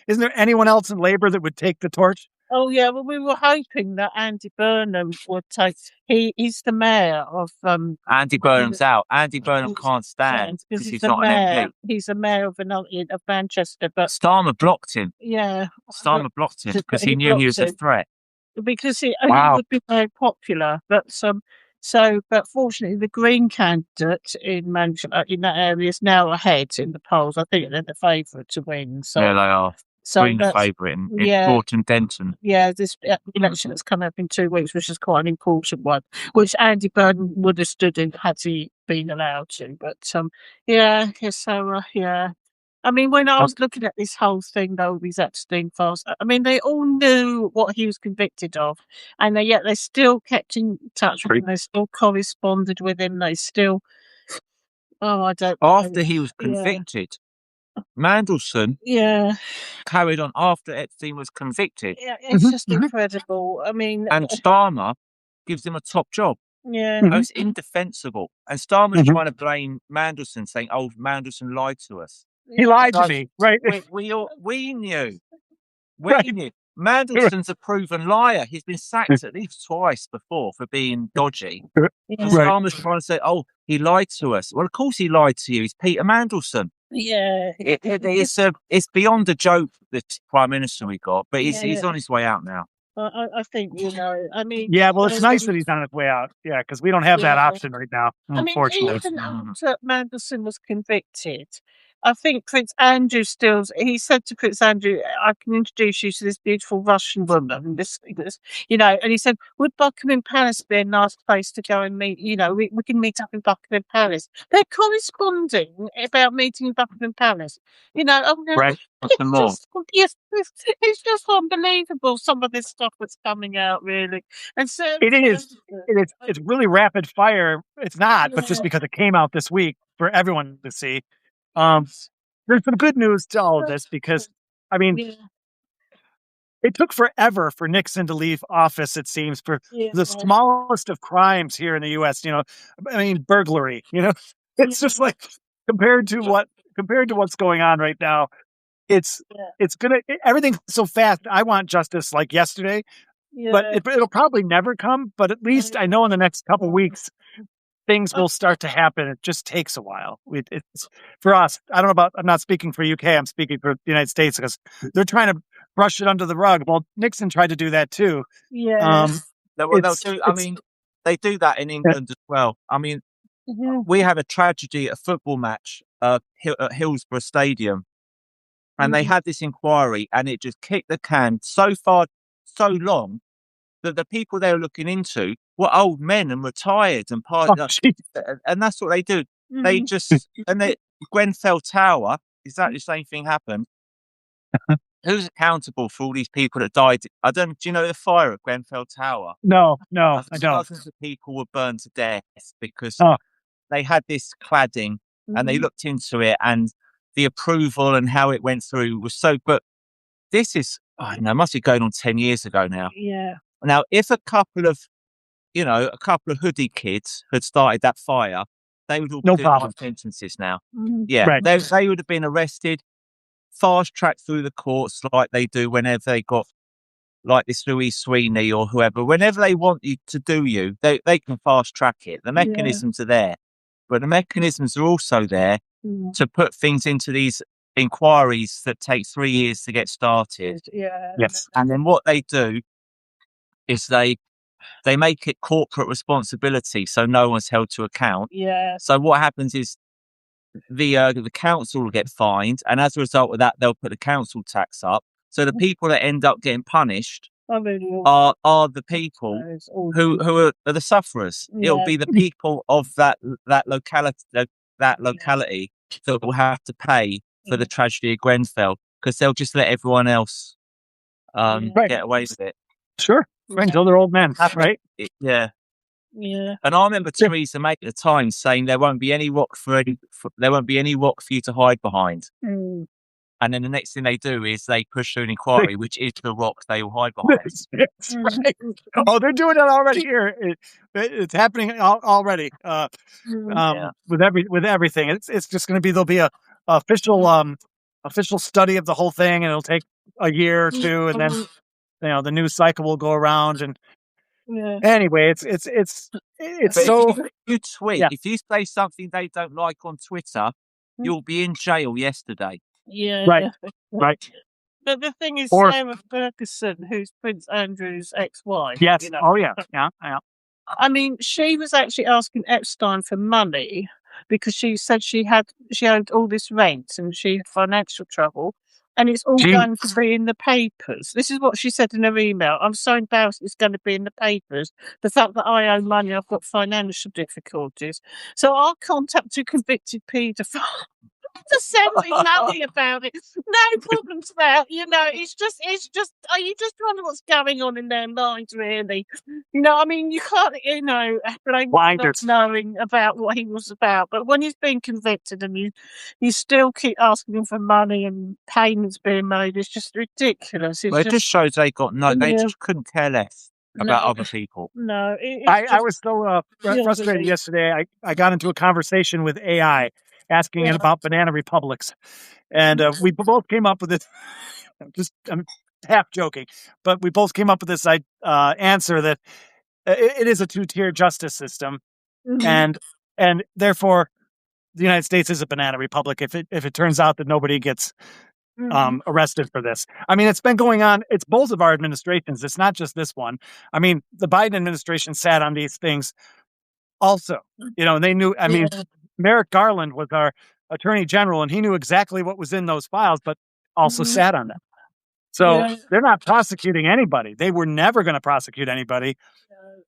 A: there anyone else in Labour that would take the torch?
C: Oh yeah, well we were hoping that Andy Burnham would take. He's the mayor of.
B: Andy Burnham's out. Andy Burnham can't stand because he's not an MP.
C: He's a mayor of Manchester, but
B: Starmer blocked him.
C: Yeah,
B: Starmer blocked him because he knew he was a threat.
C: Because he would be very popular, but but fortunately, the Green candidate in Manchester in that area is now ahead in the polls. I think they're the favourite to win. So
B: yeah, they are. Green favourite in Thornton Denton.
C: Yeah, this election that's coming up in 2 weeks, which is quite an important one, which Andy Burnham would have stood in had he been allowed to. But I mean, when I was looking at this whole thing, though, these Epstein files, I mean, they all knew what he was convicted of, and yet they still kept in touch with him. They still corresponded with him. They still, I don't.
B: After he was convicted, Mandelson carried on after Epstein was convicted.
C: Yeah, it's just incredible. I mean,
B: and Starmer gives him a top job.
C: Yeah,
B: it's indefensible. And Starmer's trying to blame Mandelson, saying, "Oh, Mandelson lied to us."
A: He lied to me, right?
B: We knew. We knew. Mandelson's a proven liar. He's been sacked at least twice before for being dodgy. And Starmer's trying to say, "Oh, he lied to us." Well, of course he lied to you. He's Peter Mandelson.
C: Yeah,
B: it's beyond a joke, the Prime Minister we got, but he's on his way out now.
C: I think, I mean...
A: Yeah, well, it's nice that he's on his way out. Yeah, because we don't have that option right now, unfortunately.
C: I mean, even after Mandelson was convicted, I think Prince Andrew he said to Prince Andrew, "I can introduce you to this beautiful Russian woman." This, and he said, "Would Buckingham Palace be a nice place to go and meet? We can meet up in Buckingham Palace." They're corresponding about meeting in Buckingham Palace.
A: Right.
C: It's just unbelievable, some of this stuff that's coming out, really. And so
A: it is. It's really rapid fire. It's not, but just because it came out this week for everyone to see. There's some good news to all of this because, I mean, it took forever for Nixon to leave office, it seems, for the smallest of crimes here in the U.S., burglary, it's just like compared to what's going on right now, everything's so fast. I want justice like yesterday, but it'll probably never come. But at least I know in the next couple weeks, things will start to happen. It just takes a while. It's for us. I don't know I'm not speaking for UK. I'm speaking for the United States because they're trying to brush it under the rug. Well, Nixon tried to do that too.
C: Yeah.
B: They do that in England as well. I mean, we had a tragedy at a football match at Hillsborough Stadium, and they had this inquiry, and it just kicked the can so long the people they were looking into were old men and retired and and that's what they do. They just Grenfell Tower, exactly the same thing happened. Who's accountable for all these people that died? Do you know the fire at Grenfell Tower?
A: No, I don't.
B: Thousands of people were burned to death because they had this cladding and they looked into it, and the approval and how it went through was so. But this is, must be going on 10 years ago now.
C: Yeah.
B: Now, if a couple of hoodie kids had started that fire, they would all be doing life sentences now. Yeah,
A: Right.
B: they would have been arrested, fast tracked through the courts like they do whenever they got like this Louis Sweeney or whoever. Whenever they want you to do they can fast track it. The mechanisms are there, but the mechanisms are also there to put things into these inquiries that take 3 years to get started.
C: Yeah.
A: Yes.
B: And then what they do is they make it corporate responsibility, so no one's held to account.
C: Yeah.
B: So what happens is the council will get fined, and as a result of that, they'll put the council tax up. So the people that end up getting punished are the people who are the sufferers.
C: Yeah.
B: It'll be the people of that locality that will have to pay for the tragedy of Grenfell, because they'll just let everyone else get away with it.
A: Sure. Right, until they're old men, right?
B: Yeah.
C: Yeah.
B: And I remember Theresa May at the time saying there won't be any rock for you to hide behind. And then the next thing they do is they push through an inquiry, which is the rock they will hide behind.
A: That's right. Oh, they're doing it already here. It's happening already. With everything, it's just going to be there'll be a official study of the whole thing, and it'll take a year or two, and then the news cycle will go around. And anyway, it's so.
B: If you tweet, if you say something they don't like on Twitter, you'll be in jail yesterday.
C: Yeah.
A: Right.
C: But the thing is, Sarah Ferguson, who's Prince Andrew's ex-wife.
A: Yes. Oh, yeah.
C: I mean, she was actually asking Epstein for money because she said she owed all this rent and she had financial trouble, and it's all going to be in the papers. This is what she said in her email. I'm so embarrassed it's going to be in the papers. The fact that I owe money, I've got financial difficulties. So I'll contact a convicted paedophile to send me money about it. No problems there. It's just, you just wonder what's going on in their minds, really. I mean, you can't, blame not knowing about what he was about. But when he's been convicted and you still keep asking him for money and payments being made, it's just ridiculous.
B: It just shows they just couldn't care less about other people.
C: No.
A: I was so frustrated yesterday. I got into a conversation with AI asking it about banana republics. And we both came up with this, I'm half joking, but we both came up with this answer that it is a two-tier justice system. And therefore, the United States is a banana republic if it turns out that nobody gets arrested for this. I mean, it's been going on. It's both of our administrations. It's not just this one. I mean, the Biden administration sat on these things also. They knew, Merrick Garland was our attorney general, and he knew exactly what was in those files, but also sat on them. So they're not prosecuting anybody. They were never going to prosecute anybody.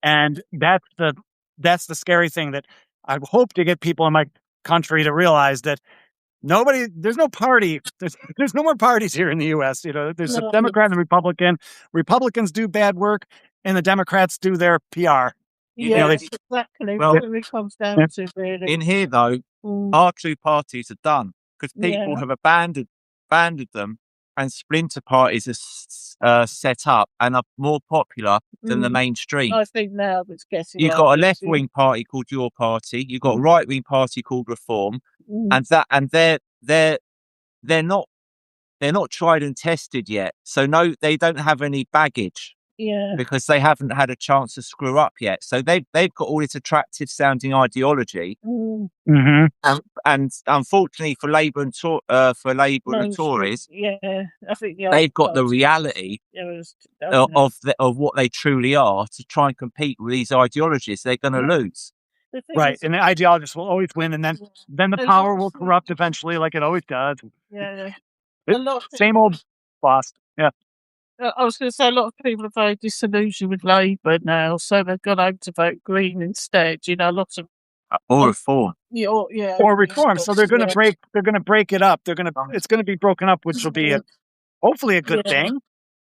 A: And that's the scary thing that I hope to get people in my country to realize that there's no party. There's no more parties here in the U.S. There's a Democrat and a Republican. Republicans do bad work, and the Democrats do their PR.
C: Exactly.
B: Well,
C: it comes down to really.
B: In here, though, our two parties are done because people have abandoned them, and splinter parties are set up and are more popular than the mainstream.
C: I think now it's getting.
B: You've got a left-wing party called Your Party. You've got a right-wing party called Reform, and they're not tried and tested yet. So no, they don't have any baggage.
C: Yeah.
B: Because they haven't had a chance to screw up yet. So they've got all this attractive sounding ideology. And unfortunately for Labour and the Tories,
C: I think
B: they've got the reality of what they truly are to try and compete with these ideologies. They're going to lose.
A: Right. And the ideologists will always win, and then the power will corrupt eventually, like it always does.
C: Yeah.
A: Same old boss. Yeah.
C: I was going to say a lot of people are very disillusioned with Labour now, so they've gone out to vote Green instead. You know, lots of
B: Or reform.
A: or reform. So they're going to break. They're going to break it up. It's going to be broken up, which will be hopefully a good thing.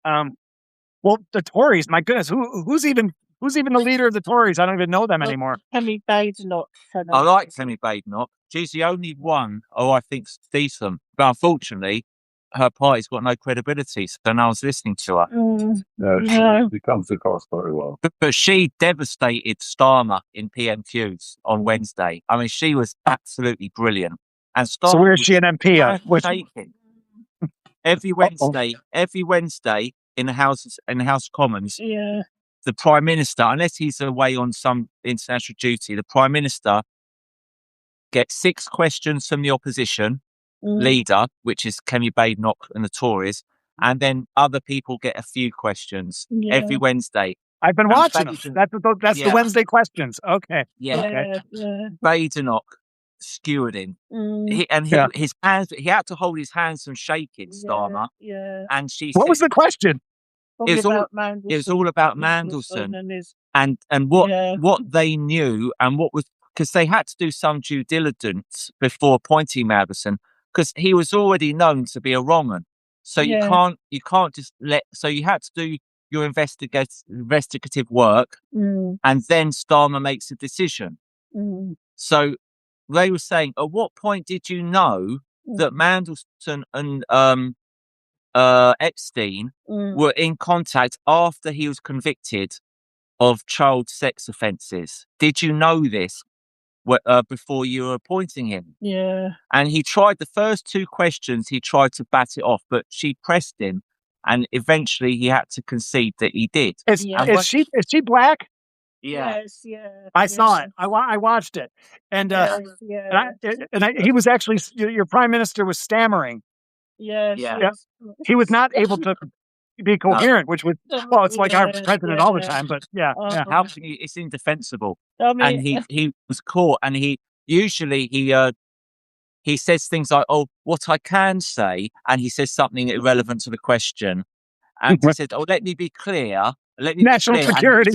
A: Well, the Tories. My goodness, who's even the leader of the Tories? I don't even know them anymore.
C: Kemi Badenoch.
B: I like Kemi Badenoch. She's the only one who I think's decent, but unfortunately, her party's got no credibility, so no one's listening to her.
D: No, she comes across very well.
B: But she devastated Starmer in PMQs on Wednesday. I mean, she was absolutely brilliant. And Starmer
A: so where is she an MP?
B: Every Wednesday in the House of Commons,
C: the
B: Prime Minister, unless he's away on some international duty, the Prime Minister gets 6 questions from the opposition leader, which is Kemi Badenoch and the Tories, and then other people get a few questions every Wednesday.
A: I've been watching them. That's the Wednesday questions. Okay.
B: Yeah. Badenoch skewered him. His hands. He had to hold his hands from shaking. Starmer. And she.
A: What was the question?
B: It was all about Mandelson and what they knew and what was, because they had to do some due diligence before appointing Mandelson, because he was already known to be a wrong 'un. So you can't just so you had to do your investigative work, and then Starmer makes a decision. So they were saying, at what point did you know that Mandelson and Epstein were in contact after he was convicted of child sex offences? Did you know this before you were appointing him? And he tried the first 2 questions, he tried to bat it off, but she pressed him, and eventually he had to concede that he did.
A: Is she black?
C: Yes,
A: I saw it. I watched it, and he was actually, your prime minister was stammering.
C: Yes.
A: He was not able to be coherent, which was it's like our president all the time. But
B: how can you? It's indefensible. I mean, and he was caught, and he says things like, "Oh, what I can say," and he says something irrelevant to the question, and he said, "Oh, let me be clear.
A: National security."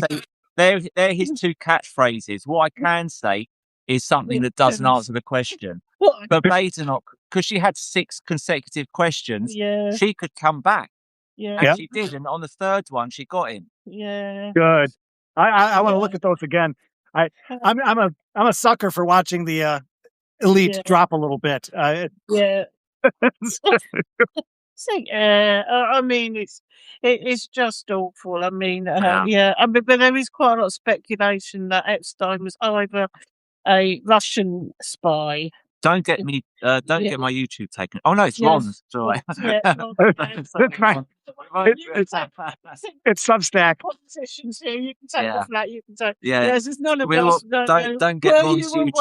B: They're his 2 catchphrases. What I can say is something that doesn't answer the question. But Badenoch, because she had 6 consecutive questions, she could come back. And she did. And on the 3rd one, she got him.
A: Good. I want to look at those again. I'm a sucker for watching the elite drop a little bit.
C: I mean, it's just awful. I mean, but there is quite a lot of speculation that Epstein was either a Russian spy.
B: Don't get me. Don't get my YouTube taken. Oh no, it's Ron's. Sorry.
A: It's Substack.
C: Politicians here, you can take off that. You can take.
B: Yeah.
C: Yes, it's none of us.
B: Don't get Ron's YouTube.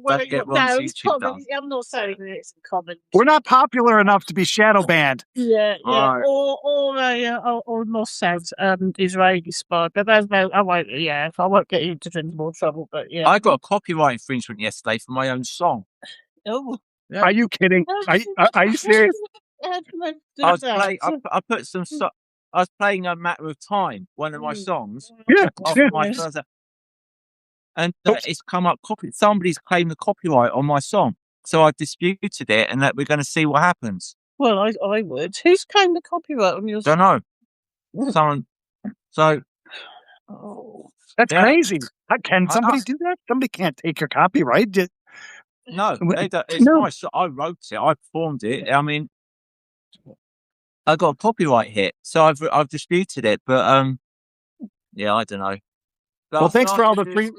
B: Don't get Ron's YouTube done.
C: I'm not saying that it's common.
A: We're not popular enough to be shadow banned.
C: Right. Or Mossad, Israeli spy. But there's no. I won't. Yeah, I won't get you into any more trouble. But
B: I got a copyright infringement yesterday for my own song.
C: Oh,
A: are you kidding? Are you serious?
B: I put some. I was playing A Matter of Time, one of my songs. And it's come up. Somebody's claimed the copyright on my song, so I disputed it, and that we're going to see what happens.
C: Well, I would. Who's claimed the copyright on your song?
B: Don't know. Someone. So.
A: That's crazy. Can somebody do that? Somebody can't take your copyright.
B: No, it's nice. I wrote it. I performed it. I mean, I got a copyright hit, so I've disputed it. But I don't know.
A: Well, thanks for all the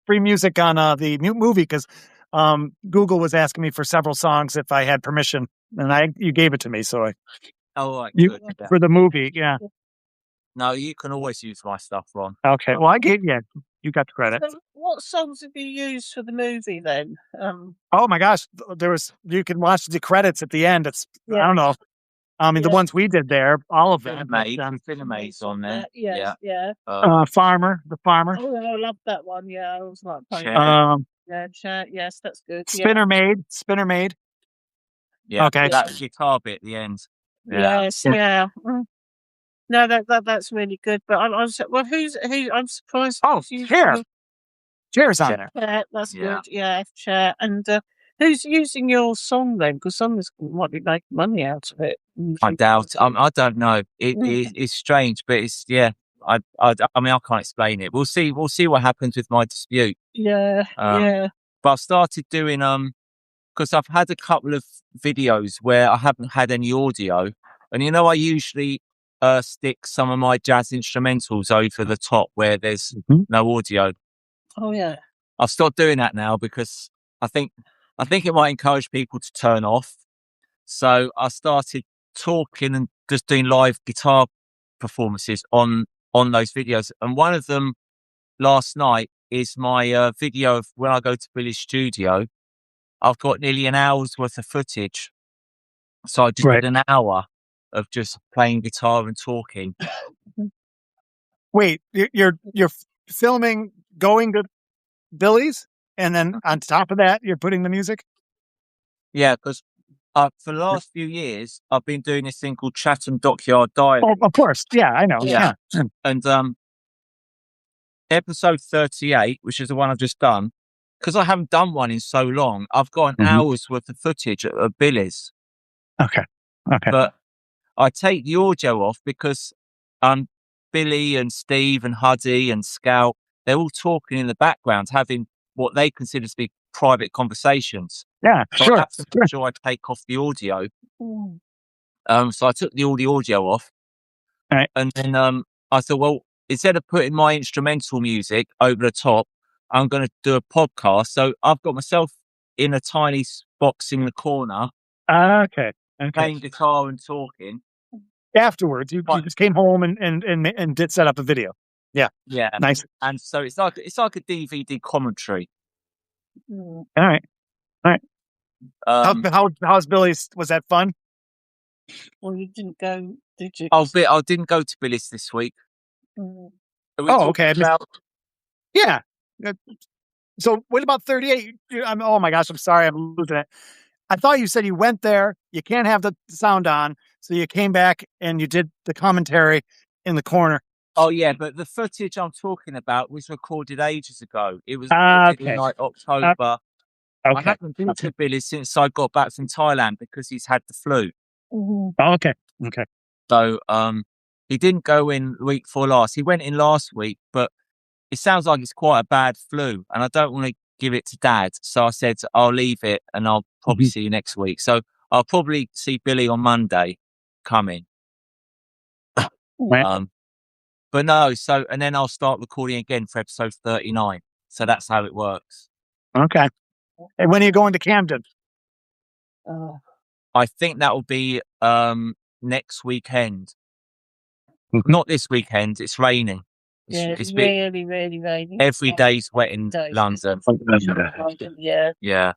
A: free music on the movie, because Google was asking me for several songs if I had permission, and you gave it to me, so
B: good.
A: For the movie,
B: No, you can always use my stuff, Ron.
A: Okay, well, you got the credit.
C: So what songs have you used for the movie then?
A: Oh my gosh, you can watch the credits at the end. It's I don't know. I mean, the ones we did there, all of them.
B: Cinema's on there.
A: Farmer, the Farmer.
C: Oh, I love that one. Yeah, I was like,
A: Chat.
C: Yes, that's good.
A: Spinner Maid.
B: Yeah.
A: Okay.
B: That guitar bit at the end.
C: Yes. Yeah. No, that's really good. But I'm who? I'm surprised.
A: Oh,
C: who's using
A: Chair.
C: your
A: Chair's on there.
C: chair. That's
B: Yeah.
C: good. Yeah, chair. And who's using your song then? Because some might be making money out of it.
B: I doubt. I don't know.
C: Mm.
B: It's strange, but it's I mean, I can't explain it. We'll see. We'll see what happens with my dispute.
C: Yeah, yeah.
B: But I've started doing because I've had a couple of videos where I haven't had any audio, and I usually stick some of my jazz instrumentals over the top where there's no audio.
C: Oh yeah.
B: I've stopped doing that now because I think it might encourage people to turn off. So I started talking and just doing live guitar performances on those videos, and one of them last night is my video of when I go to Billy's studio. I've got nearly an hour's worth of footage. So I just did an hour of just playing guitar and talking.
A: Wait, you're filming going to Billy's, and then on top of that, you're putting the music?
B: Yeah, because for the last few years, I've been doing this thing called Chatham Dockyard Diary.
A: Oh, of course. Yeah, I know.
B: Yeah.
A: Yeah.
B: And episode 38, which is the one I've just done, because I haven't done one in so long, I've got an hour's worth of footage of Billy's.
A: Okay.
B: But I take the audio off because Billy and Steve and Huddy and Scout, they're all talking in the background, having what they consider to be private conversations.
A: Yeah,
B: So
A: sure.
B: I have to make sure I take off the audio. So I took all the audio off.
A: Right.
B: And then I thought, well, instead of putting my instrumental music over the top, I'm going to do a podcast. So I've got myself in a tiny box in the corner,
A: Okay.
B: playing guitar and talking.
A: Afterwards, you just came home and did set up a video. Yeah.
B: Yeah.
A: Nice.
B: And so it's like a DVD commentary.
A: All right. How's Billy's? Was that fun?
C: Well, you didn't go, did you?
B: I didn't go to Billy's this week.
C: Mm.
A: Okay. Yeah. So what about 38? Oh my gosh, I'm sorry, I'm losing it. I thought you said you went there. You can't have the sound on, so you came back and you did the commentary in the corner.
B: Oh yeah, but the footage I'm talking about was recorded ages ago. It was recorded in like October. I haven't been to Billy since I got back from Thailand because he's had the flu.
A: Oh, okay.
B: So he didn't go in the week before last. He went in last week, but it sounds like it's quite a bad flu, and I don't want to give it to Dad. So I said I'll leave it, and I'll probably see you next week. So I'll probably see Billy on Monday coming. But no, and then I'll start recording again for episode 39. So that's how it works.
A: Okay. And when are you going to Camden?
B: I think that will be next weekend. Not this weekend. It's raining.
C: It's really, really raining.
B: Every day's wet in London.
C: Yeah.
B: Yeah.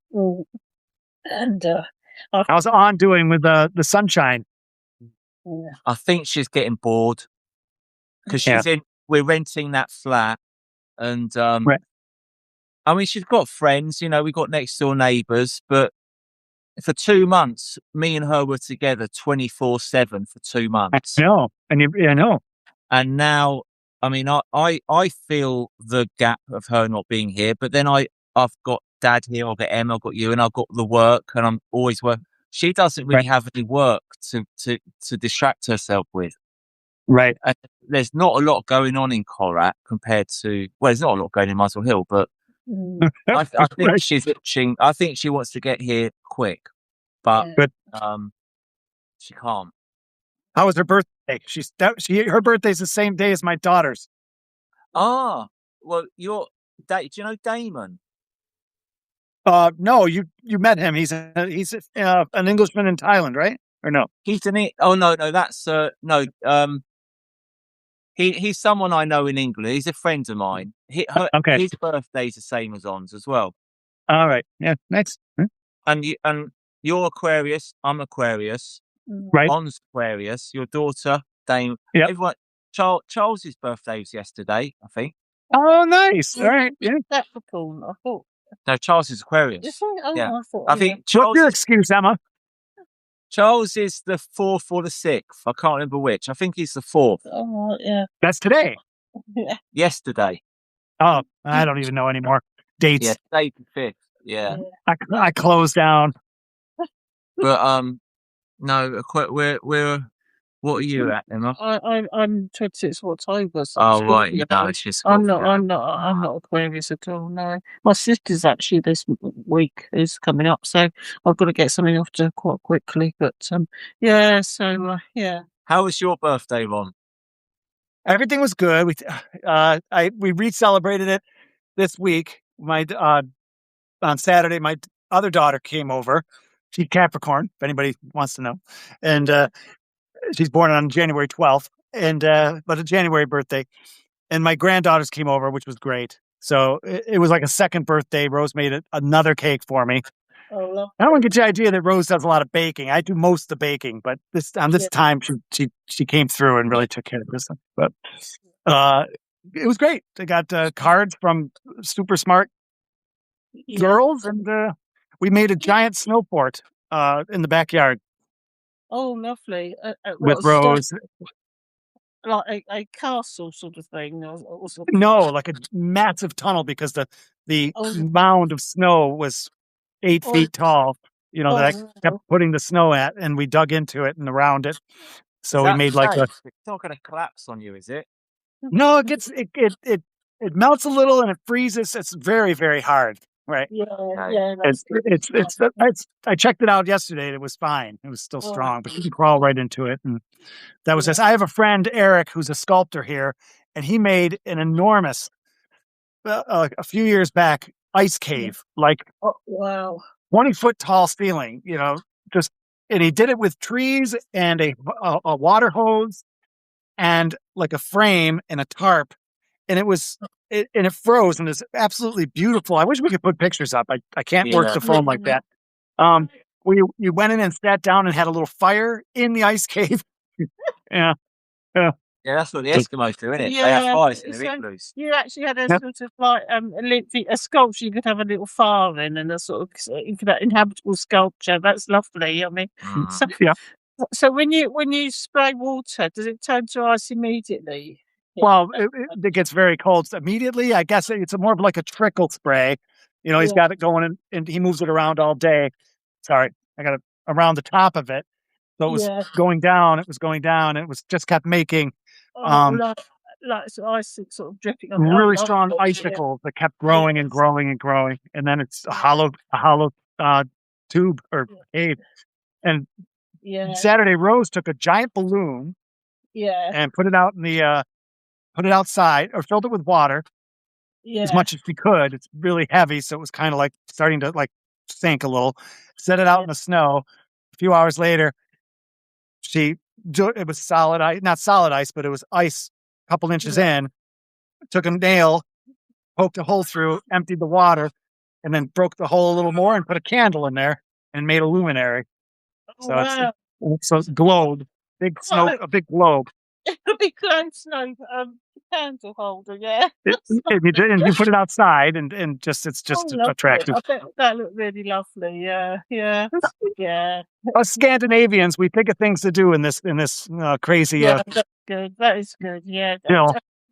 C: And
A: how's Ann doing with the sunshine?
B: I think she's getting bored because we're renting that flat, and I mean, she's got friends. We got next door neighbours, but for 2 months, me and her were together 24/7 for 2 months.
A: I know, I know.
B: And now, I mean, I feel the gap of her not being here, but then I've got Dad here, I've got Emma, I've got you, and I've got the work, and I'm always working. She doesn't really have any work to distract herself with.
A: Right.
B: And there's not a lot going on in Korat compared to, well, there's not a lot going in Muswell Hill, but I think she's itching. I think she wants to get here quick, but she can't.
A: How was her birthday? Her birthday's the same day as my daughter's.
B: Ah, well, do you know Damon?
A: No, you met him. He's an Englishman in Thailand, right? Or no?
B: Oh no, that's no. He's someone I know in England. He's a friend of mine. His birthday's the same as On's as well.
A: All right. Yeah. Next.
B: And you're Aquarius. I'm Aquarius.
A: Right.
B: On's Aquarius. Your daughter, Dame.
A: Yeah.
B: Everyone. Charles's birthday was yesterday, I think.
A: Oh, nice. All right. Yeah.
C: Capricorn, I thought.
B: No, Charles is Aquarius.
C: Oh,
B: yeah.
C: I thought.
B: I think.
A: What's your excuse, Emma?
B: Charles is the 4th or the 6th. I can't remember which. I think he's the 4th.
C: Oh, yeah.
A: That's today.
C: Yeah.
B: Yesterday.
A: Oh, I don't even know anymore. Dates.
B: Yeah, today's the 5th. Yeah.
A: I closed down.
B: But no, we're what are you at, Emma?
C: I'm 26th of October. So
B: Oh right, no, it's just
C: I'm not Aquarius at all. No, my sister's actually this week is coming up, so I've got to get something off to quite quickly. But yeah, so yeah.
B: How was your birthday, Ron?
A: Everything was good. We re-celebrated it this week. On Saturday, my other daughter came over. She's Capricorn, if anybody wants to know, and she's born on January 12th, and but a January birthday. And my granddaughters came over, which was great. So it was like a second birthday. Rose made another cake for me.
C: Oh,
A: I don't want to get the idea that Rose does a lot of baking. I do most of the baking, but this time she came through and really took care of this. But it was great. I got cards from super smart girls, and we made a giant snowfort in the backyard.
C: Oh, lovely.
A: With Rose.
C: Like a castle sort of thing?
A: No, like a massive tunnel, because the mound of snow was 8 feet tall, that I kept putting the snow at, and we dug into it and around it. So we made like
B: it's not going to collapse on you, is it?
A: No, it melts a little and it freezes. It's very, very hard. Right.
C: Yeah.
A: I checked it out yesterday. It was fine. It was still strong, but you can crawl right into it. And that was this. I have a friend, Eric, who's a sculptor here, and he made an enormous, a few years back, ice cave, like 20-foot tall ceiling, and he did it with trees and a water hose and like a frame and a tarp. And it froze, and it's absolutely beautiful. I wish we could put pictures up. I can't work the phone like that. We went in and sat down and had a little fire in the ice cave. Yeah.
B: Yeah, that's what the Eskimos do, isn't it?
C: Yeah,
B: they have fires in their igloos.
C: You actually had a sort of like a sculpture. You could have a little fire in, and a sort of inhabitable sculpture. That's lovely. I mean, so when you spray water, does it turn to ice immediately?
A: Well, it gets very cold immediately. I guess it's more of like a trickle spray. He's got it going and he moves it around all day. Sorry, I got it around the top of it. So it was going down. It was going down. And it was just kept making
C: like ice sort of dripping on
A: really strong icicles that kept growing and growing and growing. And then it's a hollow tube or cave. And Saturday, Rose took a giant balloon and put it out put it outside, or filled it with water as much as she could. It's really heavy, so it was kind of like starting to like sink a little. Set it out in the snow. A few hours later, it was solid ice, not solid ice, but it was ice a couple inches in. Took a nail, poked a hole through, emptied the water, and then broke the hole a little more and put a candle in there and made a luminary. So it's glowed, big snow, a big globe.
C: A big snow candle holder,
A: and you put it outside, and it's just attractive.
C: I bet that looked really lovely. Yeah.
A: Us Scandinavians, we think of things to do in this crazy.
C: That's good. That is good. Yeah.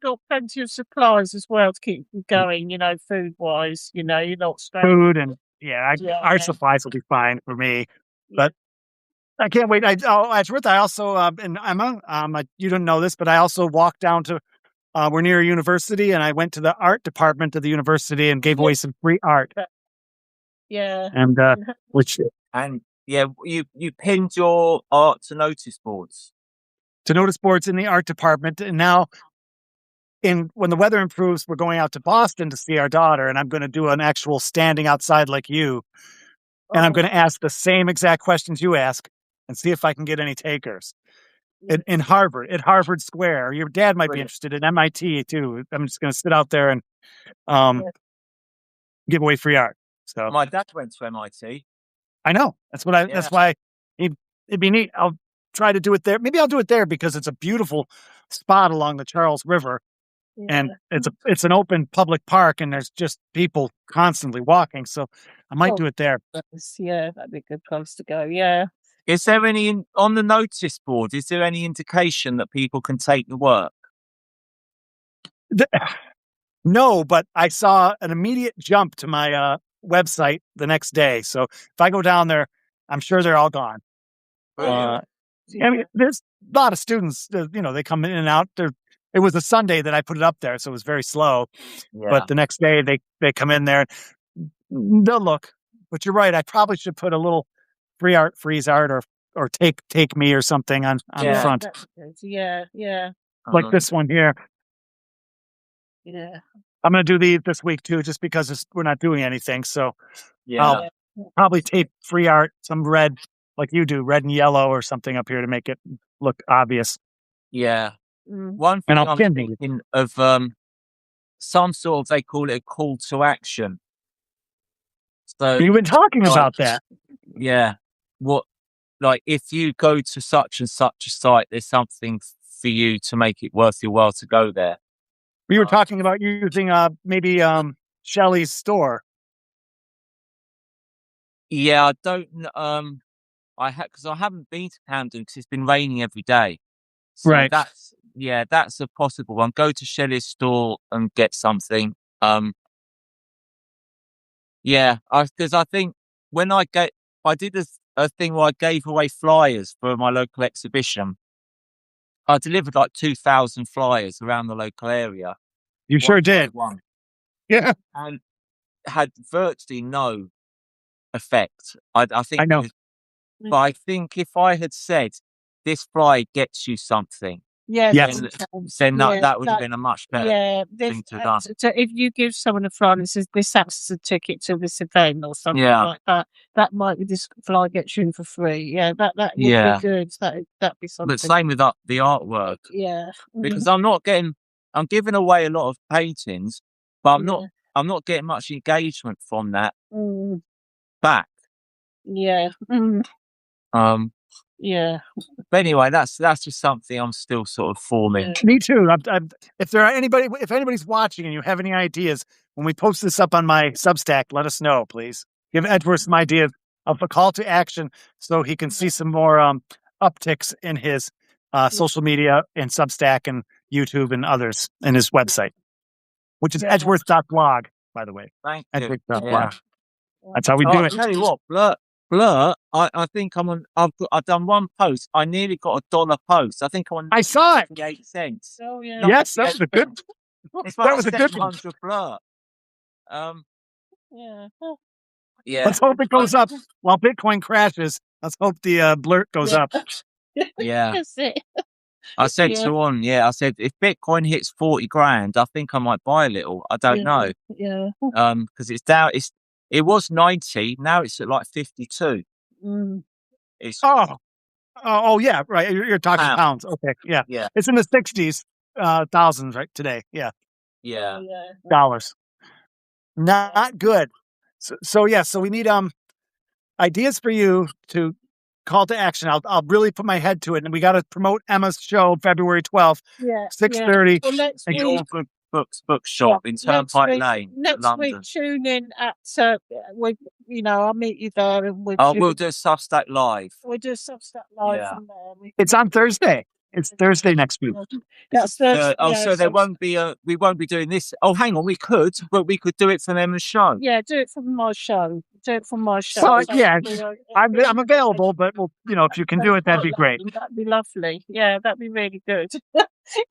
C: Got plenty of supplies as well to keep you going. Food wise. You're not stranded.
A: Food and our supplies will be fine for me, but. I can't wait. Ruth, I also, and Emma, you didn't know this, but I also walked down to, we're near a university, and I went to the art department of the university and gave away some free art.
C: Yeah.
A: And,
B: you pinned your art to notice boards.
A: To notice boards in the art department. And now, when the weather improves, we're going out to Boston to see our daughter, and I'm going to do an actual standing outside like you. And I'm going to ask the same exact questions you ask, and see if I can get any takers in Harvard, at Harvard Square. Your dad might be interested in MIT too. I'm just going to sit out there and give away free art. So
B: my dad went to MIT.
A: I know. That's why it'd be neat. I'll try to do it there. Maybe I'll do it there because it's a beautiful spot along the Charles River, and it's an open public park, and there's just people constantly walking. So I might do it there.
C: Yeah, that'd be a good place to go. Yeah.
B: Is there any on the notice board? Is there any indication that people can take the work?
A: No, but I saw an immediate jump to my website the next day. So if I go down there, I'm sure they're all gone. I mean, there's a lot of students. They come in and out. It was a Sunday that I put it up there, so it was very slow.
B: Yeah.
A: But the next day they come in there. They'll look. But you're right. I probably should put a little freeze art, or take me or something on the front,
C: Yeah.
A: like this one here.
C: Yeah.
A: I'm going to do this week too, just because we're not doing anything. So
B: Yeah.
A: I'll probably tape free art, some red, like you do, red and yellow or something up here to make it look obvious.
B: Yeah.
C: Mm.
B: One thing
A: And I'll
B: I'm
A: pin these.
B: thinking of some sort of, they call it a call to action. So
A: You've been talking
B: like,
A: about that.
B: Yeah. What, like, if you go to such and such a site, there's something for you to make it worth your while to go there.
A: We were talking about using maybe Shelley's store.
B: Yeah, I don't. Because I haven't been to Camden because it's been raining every day. So
A: Right.
B: that's a possible one. Go to Shelley's store and get something. Yeah, because I think when I did a thing where I gave away flyers for my local exhibition. I delivered like 2,000 flyers around the local area.
A: You sure did.
B: One.
A: Yeah.
B: And had virtually no effect. I think
A: I know.
B: but I think if I had said this fly gets you something,
C: Yeah.
A: Yes.
B: then that would have been a much better thing to have done.
C: So if you give someone a fly and says this acts as a ticket to this event or something like that, that might be this fly gets you in for free. Yeah, that would be good. That'd be something.
B: But same with the artwork.
C: Yeah.
B: Because I'm giving away a lot of paintings, but I'm not getting much engagement from that back.
C: Yeah. Yeah.
B: But anyway, that's just something I'm still sort of forming.
A: Me too. If anybody's watching and you have any ideas, when we post this up on my Substack, let us know, please. Give Edgeworth some ideas of a call to action so he can see some more upticks in his social media and Substack and YouTube and others in his website, which is edgeworth.blog, by the way.
B: Thank you.
A: Edgeworth.blog.
B: Yeah.
A: That's how we do it.
B: Tell you what, Blur, I think I've done one post. I nearly got $1 post. I think
A: I saw it.
B: 8 cents.
C: Oh yeah.
A: Yes, that was a good.
B: That was a good one. Blur.
C: Yeah.
B: Yeah.
A: Let's hope it goes up while Bitcoin crashes. Let's hope the blurt goes up.
B: Yeah.
C: That's it.
B: I said to on, I said if Bitcoin hits 40 grand, I think I might buy a little. I don't know.
C: Yeah.
B: Because it's down. It was 90. Now it's at like 52. It's
A: Oh yeah, right. You're talking pounds. Okay, yeah. It's in the 60s, thousands right today. Yeah. Dollars. Not good. So we need ideas for you to call to action. I'll really put my head to it, and we got to promote Emma's show February 12th, 6:30.
C: Well, next
B: the
C: week,
B: Old Good Books bookshop in Turnpike Lane,
C: next
B: London.
C: week, tune in at I'll meet you there, and we'll
B: do a Substack live.
C: We'll do a Substack live from there.
A: It's on Thursday. It's Thursday next week.
C: That's Thursday.
B: So there won't be we won't be doing this. Oh, hang on, we could, but we could do it from Emma's show.
C: Yeah, do it from my show.
A: So, I'm available, but if you can do it, that'd be great.
C: That'd be lovely. Yeah, that'd be really good.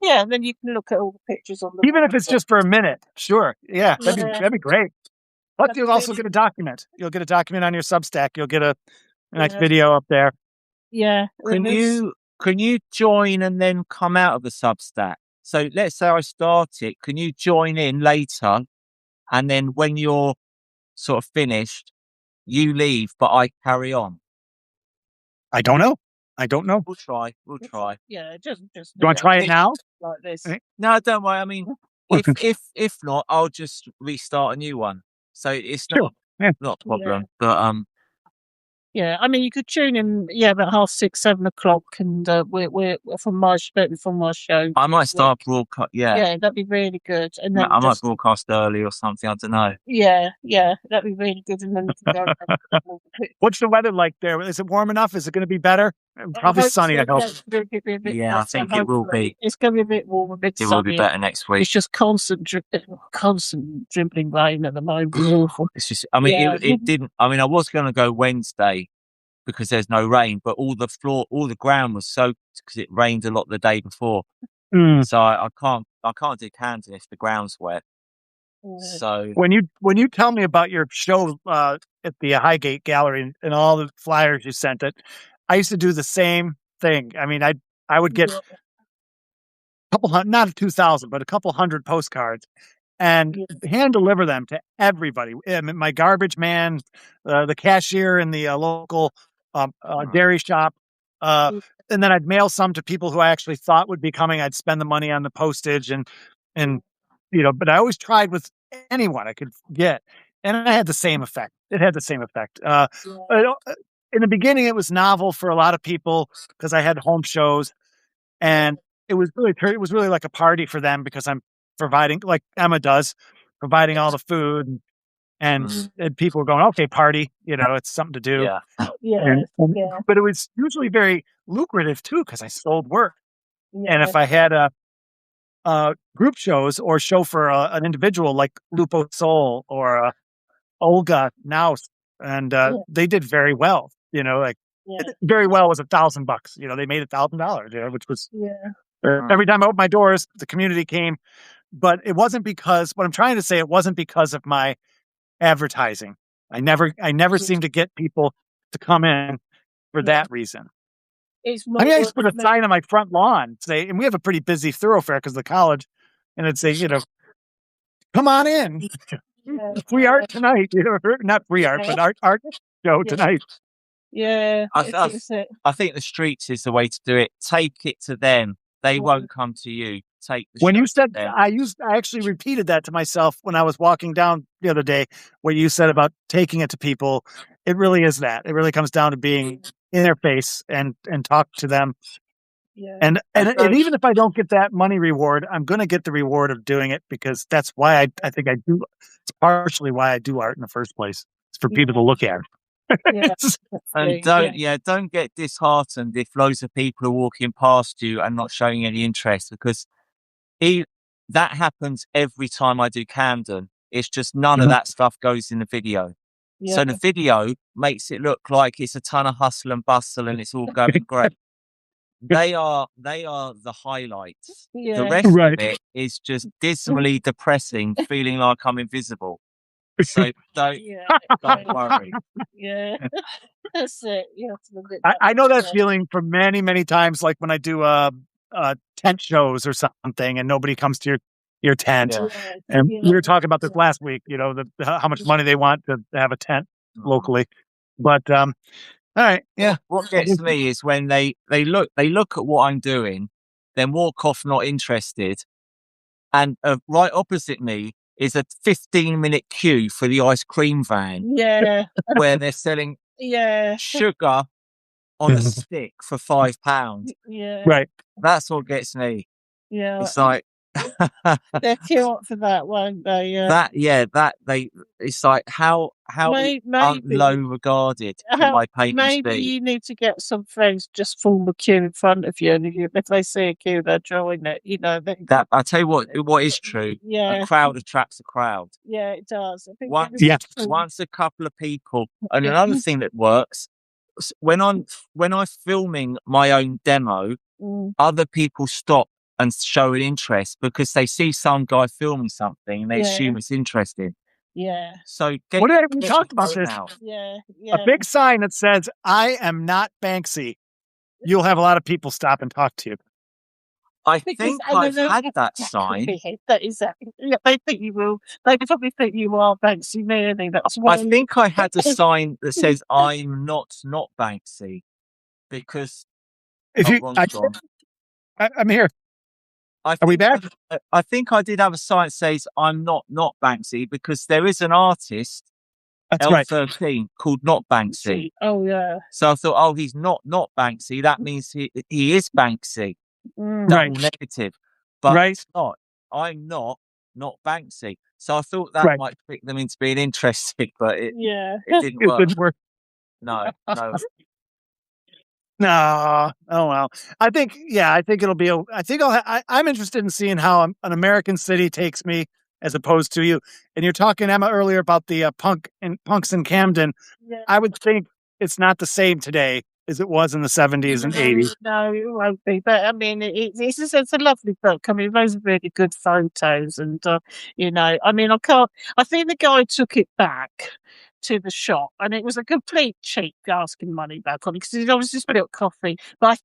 C: Yeah, then you can look at all the pictures on the
A: even if it's just for a minute. Sure. Yeah, that'd be great. But you'll also get a document. You'll get a document on your Substack. You'll get a nice video up there.
C: Yeah.
B: Can you join and then come out of the Substack? So let's say I start it. Can you join in later, and then when you're sort of finished, you leave, but I carry on?
A: I don't know.
B: We'll try.
C: Yeah, just.
A: Do you want to try it now?
C: Like this?
B: No, don't worry. I mean, if not, I'll just restart a new one. So it's not a problem. But
C: Yeah, I mean, you could tune in, about 6:30, 7:00, and we're from my show.
B: I might start broadcast.
C: Yeah, that'd be really good. And then
B: I might broadcast early or something. I don't know.
C: Yeah, that'd be really good. And then we can go.
A: What's the weather like there? Is it warm enough? Is it going to be better? Probably sunny, I hope.
B: Yeah, I think it will be.
C: It's going to be a bit warm, a bit
B: It
C: sunny.
B: will be better next week.
C: It's just constant dribbling rain at the moment. It's awful.
B: It's just, I mean, it didn't. I mean, I was going to go Wednesday because there's no rain, but all the ground was soaked because it rained a lot the day before. So I can't do Camden if the ground's wet. So
A: when you tell me about your show at the Highgate Gallery and all the flyers you sent it, I used to do the same thing. I mean, I would get a couple hundred, not 2,000, but a couple hundred postcards, and hand deliver them to everybody. My garbage man, the cashier in the local dairy shop, and then I'd mail some to people who I actually thought would be coming. I'd spend the money on the postage and but I always tried with anyone I could get, and I had the same effect. It had the same effect. In the beginning, it was novel for a lot of people because I had home shows, and it was really like a party for them because I'm providing, like Emma does, providing all the food, and people were going, okay, party, it's something to do. But it was usually very lucrative too because I sold work, and if I had group shows or show for an individual like Lupo Soul or Olga Naus, and they did very well. Very well was $1,000. They made $1,000. Which was every time I opened my doors, the community came. But it wasn't because what I'm trying to say. It wasn't because of my advertising. I never seemed to get people to come in for that reason. I used to put a sign on my front lawn say, and we have a pretty busy thoroughfare because of the college, and it'd say, come on in, free art tonight. Not free art, but art show tonight.
C: Yeah,
B: I think the streets is the way to do it. Take it to them; they won't come to you. Take the
A: when you said I actually repeated that to myself when I was walking down the other day. What you said about taking it to people, it really is that. It really comes down to being in their face and talk to them. And even if I don't get that money reward, I'm going to get the reward of doing it because that's why I think I do. It's partially why I do art in the first place. It's for people to look at.
B: And don't get disheartened if loads of people are walking past you and not showing any interest, because that happens every time I do Camden. It's just none of that stuff goes in the video. So the video makes it look like it's a ton of hustle and bustle and it's all going great. They are the highlights. The rest of it is just dismally depressing, feeling like I'm invisible. So don't worry.
C: Yeah, that's it.
A: I know that feeling from many, many times, like when I do tent shows or something, and nobody comes to your tent. And we were talking about this last week. How much money they want to have a tent locally. But all right,
B: What gets me is when they look at what I'm doing, then walk off not interested, and right opposite me is a 15-minute queue for the ice cream van. Where they're selling sugar on a stick for £5.
A: Right.
B: That's what gets me. It's like
C: they'll queue up for that, won't they?
B: It's like how low regarded can my paintings
C: maybe
B: be?
C: You need to get some friends just form a queue in front of you, and if they see a queue, they'll join it.
B: That I tell you what is true.
C: Yeah,
B: a crowd attracts a crowd.
C: Yeah, it does. I think
B: once a couple of people, and another thing that works when I'm filming my own demo, other people stop and show an interest because they see some guy filming something and they assume it's interesting.
C: Yeah.
B: So
A: what did we talk about this?
C: Yeah.
A: A big sign that says "I am not Banksy." You'll have a lot of people stop and talk to you.
B: I think I've had that sign.
C: That is that. They think you will. They probably think you are Banksy, really. That's why.
B: I think I had a sign that says "I'm not Banksy," because
A: I'm here. Are we back?
B: I think I did have a sign that says "I'm not Banksy," because there is an artist
A: That's right.
B: L13 called Not Banksy.
C: Oh yeah.
B: So I thought, oh, he's not Banksy. That means he is Banksy.
C: Mm.
B: Double
A: Right.
B: negative. But
A: Right.
B: it's not. I'm not Banksy. So I thought that
A: Right.
B: might trick them into being interested, but it
C: Yeah.
B: didn't
A: It
B: work.
A: didn't work.
B: No.
A: No. Oh well. I think it'll be. I think I'm interested in seeing how an American city takes me as opposed to you. And you're talking, Emma, earlier about the punks in Camden.
C: Yeah.
A: I would think it's not the same today as it was in the 70s and 80s.
C: No, it won't be. But I mean, it's a lovely book. I mean, those are really good photos, and you know, I mean, I think the guy took it back to the shop, and it was a complete cheat asking money back on it because he'd obviously spilled coffee, but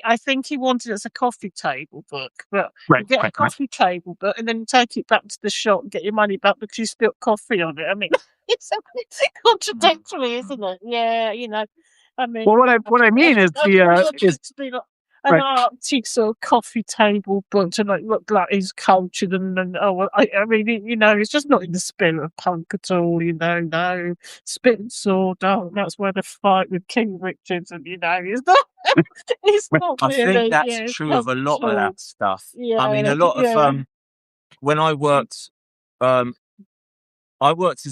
C: I think he wanted it as a coffee table book. But you get a coffee table book, and then you take it back to the shop and get your money back because you spilled coffee on it. I mean, it's contradictory, isn't it? Yeah, you know. I mean,
A: Well, what I mean is
C: an Arctic sort of coffee table book to look like he's cultured and I mean, you know, it's just not in the spirit of punk at all, you know. No, spit and sword. Oh, that's where the fight with King Richard, and you know, it's not. It's not
B: I
C: really.
B: think that's true of a lot of that stuff.
C: Yeah,
B: I mean, a lot of when I worked as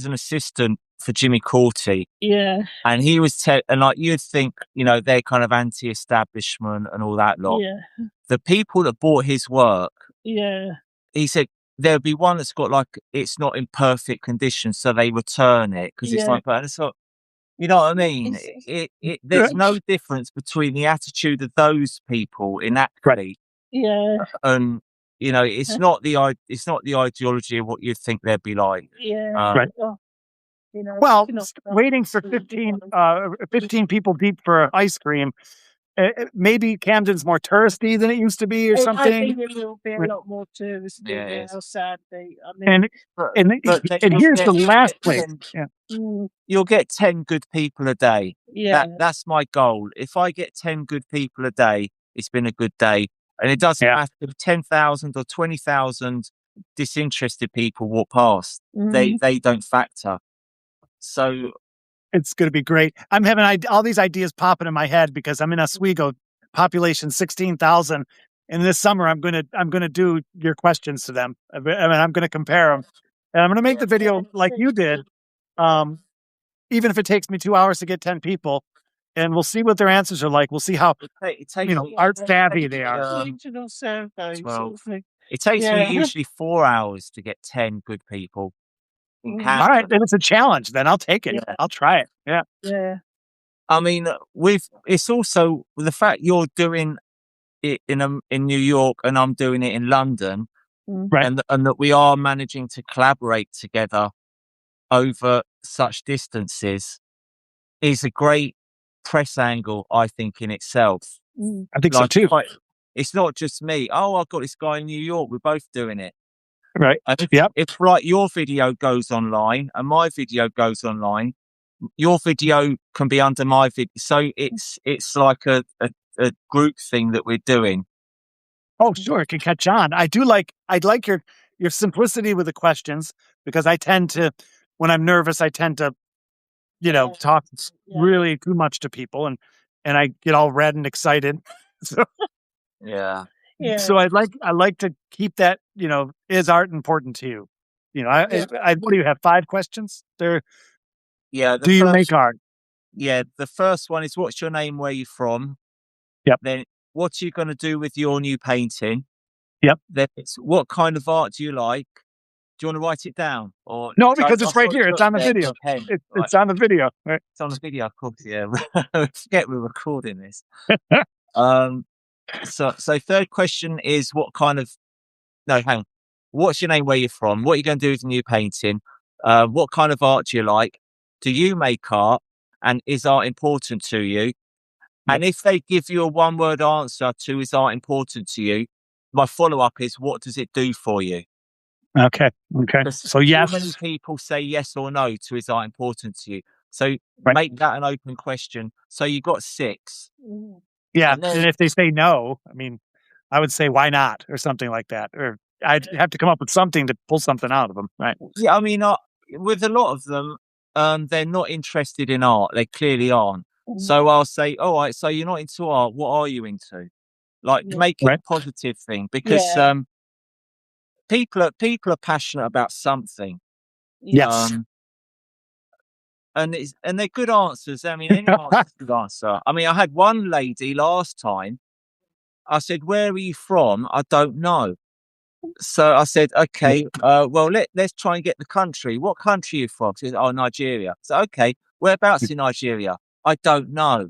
B: an assistant for Jimmy Corti.
C: Yeah.
B: And he was and like you'd think, you know, they're kind of anti-establishment and all that lot.
C: Yeah.
B: The people that bought his work,
C: yeah,
B: he said there'll be one that's got like it's not in perfect condition, so they return it because it's like, but it's not, you know what I mean? There's no difference between the attitude of those people in that creed, and you know, it's not the ideology of what you think they'd be like.
C: Yeah.
A: You know, well, waiting for 15 people deep for ice cream. Maybe Camden's more touristy than it used to be, or something.
C: I think it will be a lot more touristy now, sadly. I mean,
A: and here's the last place.
B: You'll get 10 good people a day.
C: Yeah,
B: that's my goal. If I get 10 good people a day, it's been a good day. And it doesn't matter if 10,000 or 20,000 disinterested people walk past. They don't factor. So
A: it's going to be great. I'm having all these ideas popping in my head because I'm in Oswego, population 16,000, and this summer I'm going to do your questions to them. I mean, I'm going to compare them, and I'm going to make the video like you did, even if it takes me 2 hours to get 10 people, and we'll see what their answers are like. We'll see how art savvy they are.
B: It takes me usually 4 hours to get 10 good people.
A: All right, then it's a challenge. Then I'll take it. Yeah. I'll try it.
C: Yeah.
B: I mean, it's also the fact you're doing it in New York and I'm doing it in London,
A: right?
B: And that we are managing to collaborate together over such distances is a great press angle, I think, in itself.
A: I think so too.
B: It's not just me. Oh, I've got this guy in New York. We're both doing it.
A: Right.
B: If like your video goes online and my video goes online, your video can be under my video. So it's like a group thing that we're doing.
A: Oh, sure, it can catch on. I'd like your simplicity with the questions, because I tend to, when I'm nervous, I tend to, talk really too much to people, and I get all red and excited. So
B: yeah.
A: So I like to keep that, is art important to you? What do you have, 5 questions there?
B: Yeah.
A: Do you make art?
B: Yeah. The first one is, what's your name? Where are you from?
A: Yep.
B: Then what are you going to do with your new painting?
A: Yep.
B: Then it's, what kind of art do you like? Do you want to write it down? Or
A: no, because it's right here. It's on the video. It's on the video. Right?
B: It's on the video, of course. Yeah. Forget we're recording this. So third question is, hang on. What's your name? Where you're from? What are you going to do with the new painting? What kind of art do you like? Do you make art? And is art important to you? Yep. And if they give you a 1-word answer to is art important to you, my follow-up is, what does it do for you?
A: Okay. So yes.
B: Too many people say yes or no to is art important to you. So make that an open question. So you got 6.
A: Yeah, and if they say no, I mean, I would say, why not, or something like that, or I'd have to come up with something to pull something out of them, right?
B: Yeah, I mean, with a lot of them, they're not interested in art. They clearly aren't. So I'll say, all right, so you're not into art. What are you into? Like, make it a positive thing, because people are passionate about something.
A: Yes.
B: And they're good answers. I mean, any answer's a good answer. I mean, I had one lady last time. I said, "Where are you from?" "I don't know." So I said, "Okay, well, let's try and get the country. What country are you from?" She said, "Oh, Nigeria." So, okay, whereabouts in Nigeria? "I don't know."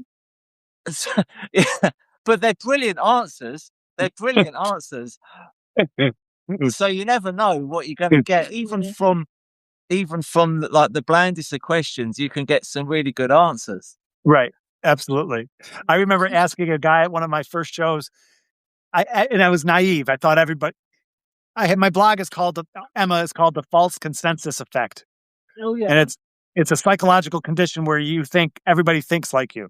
B: So, yeah, but they're brilliant answers. They're brilliant answers. So you never know what you're going to get, even from like the blandest of questions. You can get some really good answers.
A: Right. Absolutely. I remember asking a guy at one of my first shows. I was naive. I thought everybody. My blog is called Emma is called the false consensus effect.
C: Oh yeah.
A: And it's a psychological condition where you think everybody thinks like you.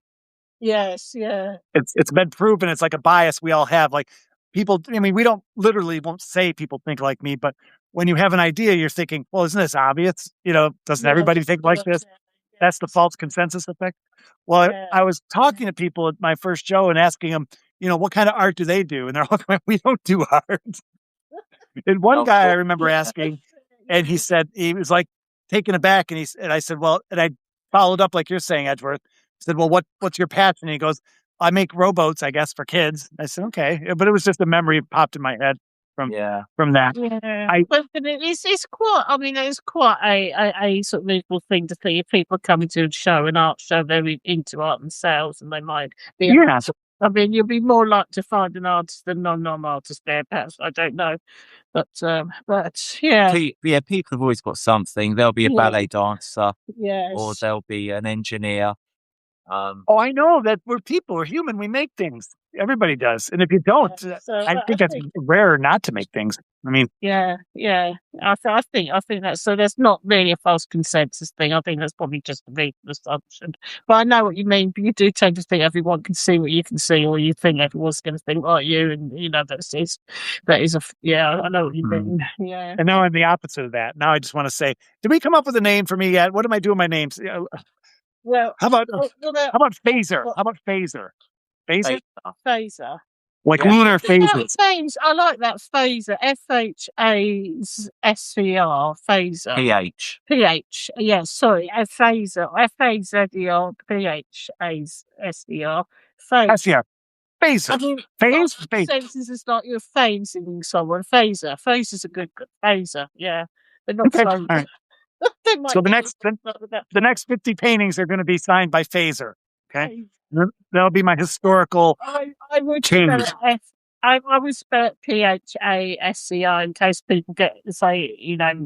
C: Yes, yeah.
A: It's been proven. It's like a bias we all have. Like people, I mean, we won't say people think like me, but when you have an idea, you're thinking, well, isn't this obvious? Doesn't everybody think like this? That's the false consensus effect. Well, I was talking to people at my first show and asking them, what kind of art do they do? And they're like, we don't do art. And one guy I remember asking, and he said, he was like taken aback, and I said, well, and I followed up like you're saying, Edgeworth. I said, well, what's your passion? And he goes, I make rowboats, I guess, for kids. I said, okay, but it was just a memory popped in my head from that.
C: Yeah, but it's quite. I mean, it's quite a sort of beautiful thing to see if people are coming to a show, an art show, they're into art themselves, and they might be.
A: Yeah.
C: I mean, you'll be more likely to find an artist than non-artist there, perhaps. I don't know. But yeah.
B: People have always got something. There'll be a ballet dancer,
C: yes,
B: or there'll be an engineer.
A: I know that we're human. We make things. Everybody does. And if you don't, I think that's rare not to make things. I mean,
C: yeah. I think that's so. There's not really a false consensus thing. I think that's probably just a reasonable assumption. But I know what you mean. But you do tend to think everyone can see what you can see, or you think everyone's going to think like you, and that is I know what you mean. Yeah.
A: And now I'm the opposite of that. Now I just want to say, did we come up with a name for me yet? What am I doing my names?
C: Well,
A: how about phaser? How about phaser? Phaser?
C: Phaser.
A: Like lunar phases.
C: I like that. Phaser. FHASVR. Phaser. PH. Yeah, sorry. Phaser. FAZER. PHASVR. Phaser.
A: Phaser.
C: I mean,
A: phase.
C: Senses is like you're phasing someone. Phaser. Phaser's a good phaser. Yeah, but not so.
A: All right. So the next 50 paintings are going to be signed by Phaser. Okay, that'll be my historical.
C: I would
A: change.
C: I would spell it PHASCI in case people get to say,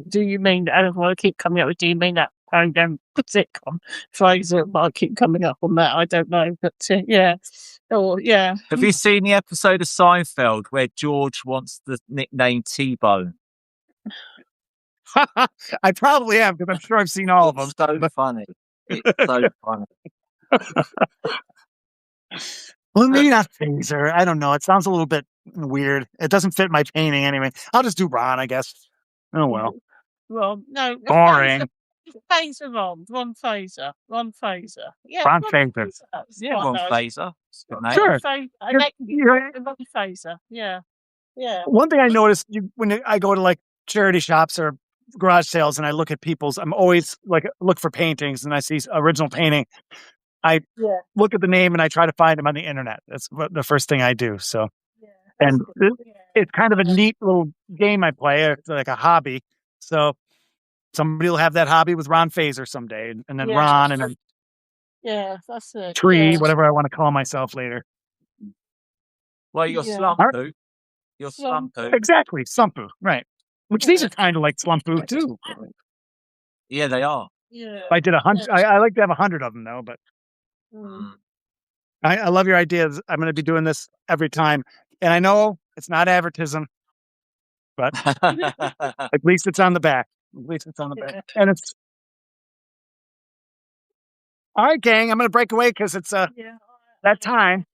C: do you mean? I don't want to keep coming up with. Do you mean that program sitcom Phaser? But I keep coming up on that. I don't know, but yeah.
B: Have you seen the episode of Seinfeld where George wants the nickname T-Bone?
A: I probably have, because I'm sure I've seen all of them.
B: So funny. It's so funny.
A: Well, maybe not Phaser. I don't know. It sounds a little bit weird. It doesn't fit my painting anyway. I'll just do Ron, I guess. Oh, well.
C: Well, no.
A: Boring.
C: Phaser Ron Phaser. Ron Phaser. Yeah,
A: Ron Phaser.
B: Yeah, Ron Phaser.
A: Sure.
C: Ron Phaser. Yeah.
A: One thing I noticed when I go to like charity shops or garage sales and I look at I'm always like look for paintings, and I see original painting. I look at the name and I try to find them on the internet. That's the first thing I do. So, and it's kind of a neat little game I play. It's like a hobby. So somebody will have that hobby with Ron Phaser someday, and then Ron, and then
C: that's it.
A: Tree, whatever I want to call myself later.
B: Well, you're Slumpu. You're Slumpu.
A: Exactly, Slumpu. Right. Which these are kind of like Slumpu too.
B: Yeah, they are.
C: Yeah.
A: If I did 100, I like to have 100 of them though, but I love your ideas. I'm going to be doing this every time, and I know it's not advertising, but at least it's on the back. And it's all right, gang. I'm going to break away because it's that time.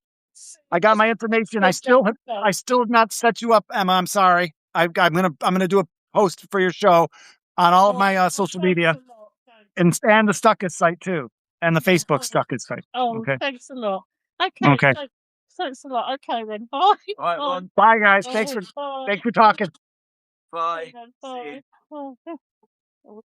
A: I got my information. I still have not set you up, Emma. I'm sorry. I'm gonna do a post for your show on all of my social media. and the Stuckist site too, and the Facebook Stuckist site.
C: Oh,
A: Okay.
C: thanks a lot. Okay.
A: Okay.
C: Thanks a lot. Okay then. Bye.
B: Right,
C: Bye.
B: one.
A: Bye, guys.
C: Bye.
A: Thanks for
C: Bye.
A: talking.
B: Bye.
C: Bye.
B: See you.
C: Bye. Bye.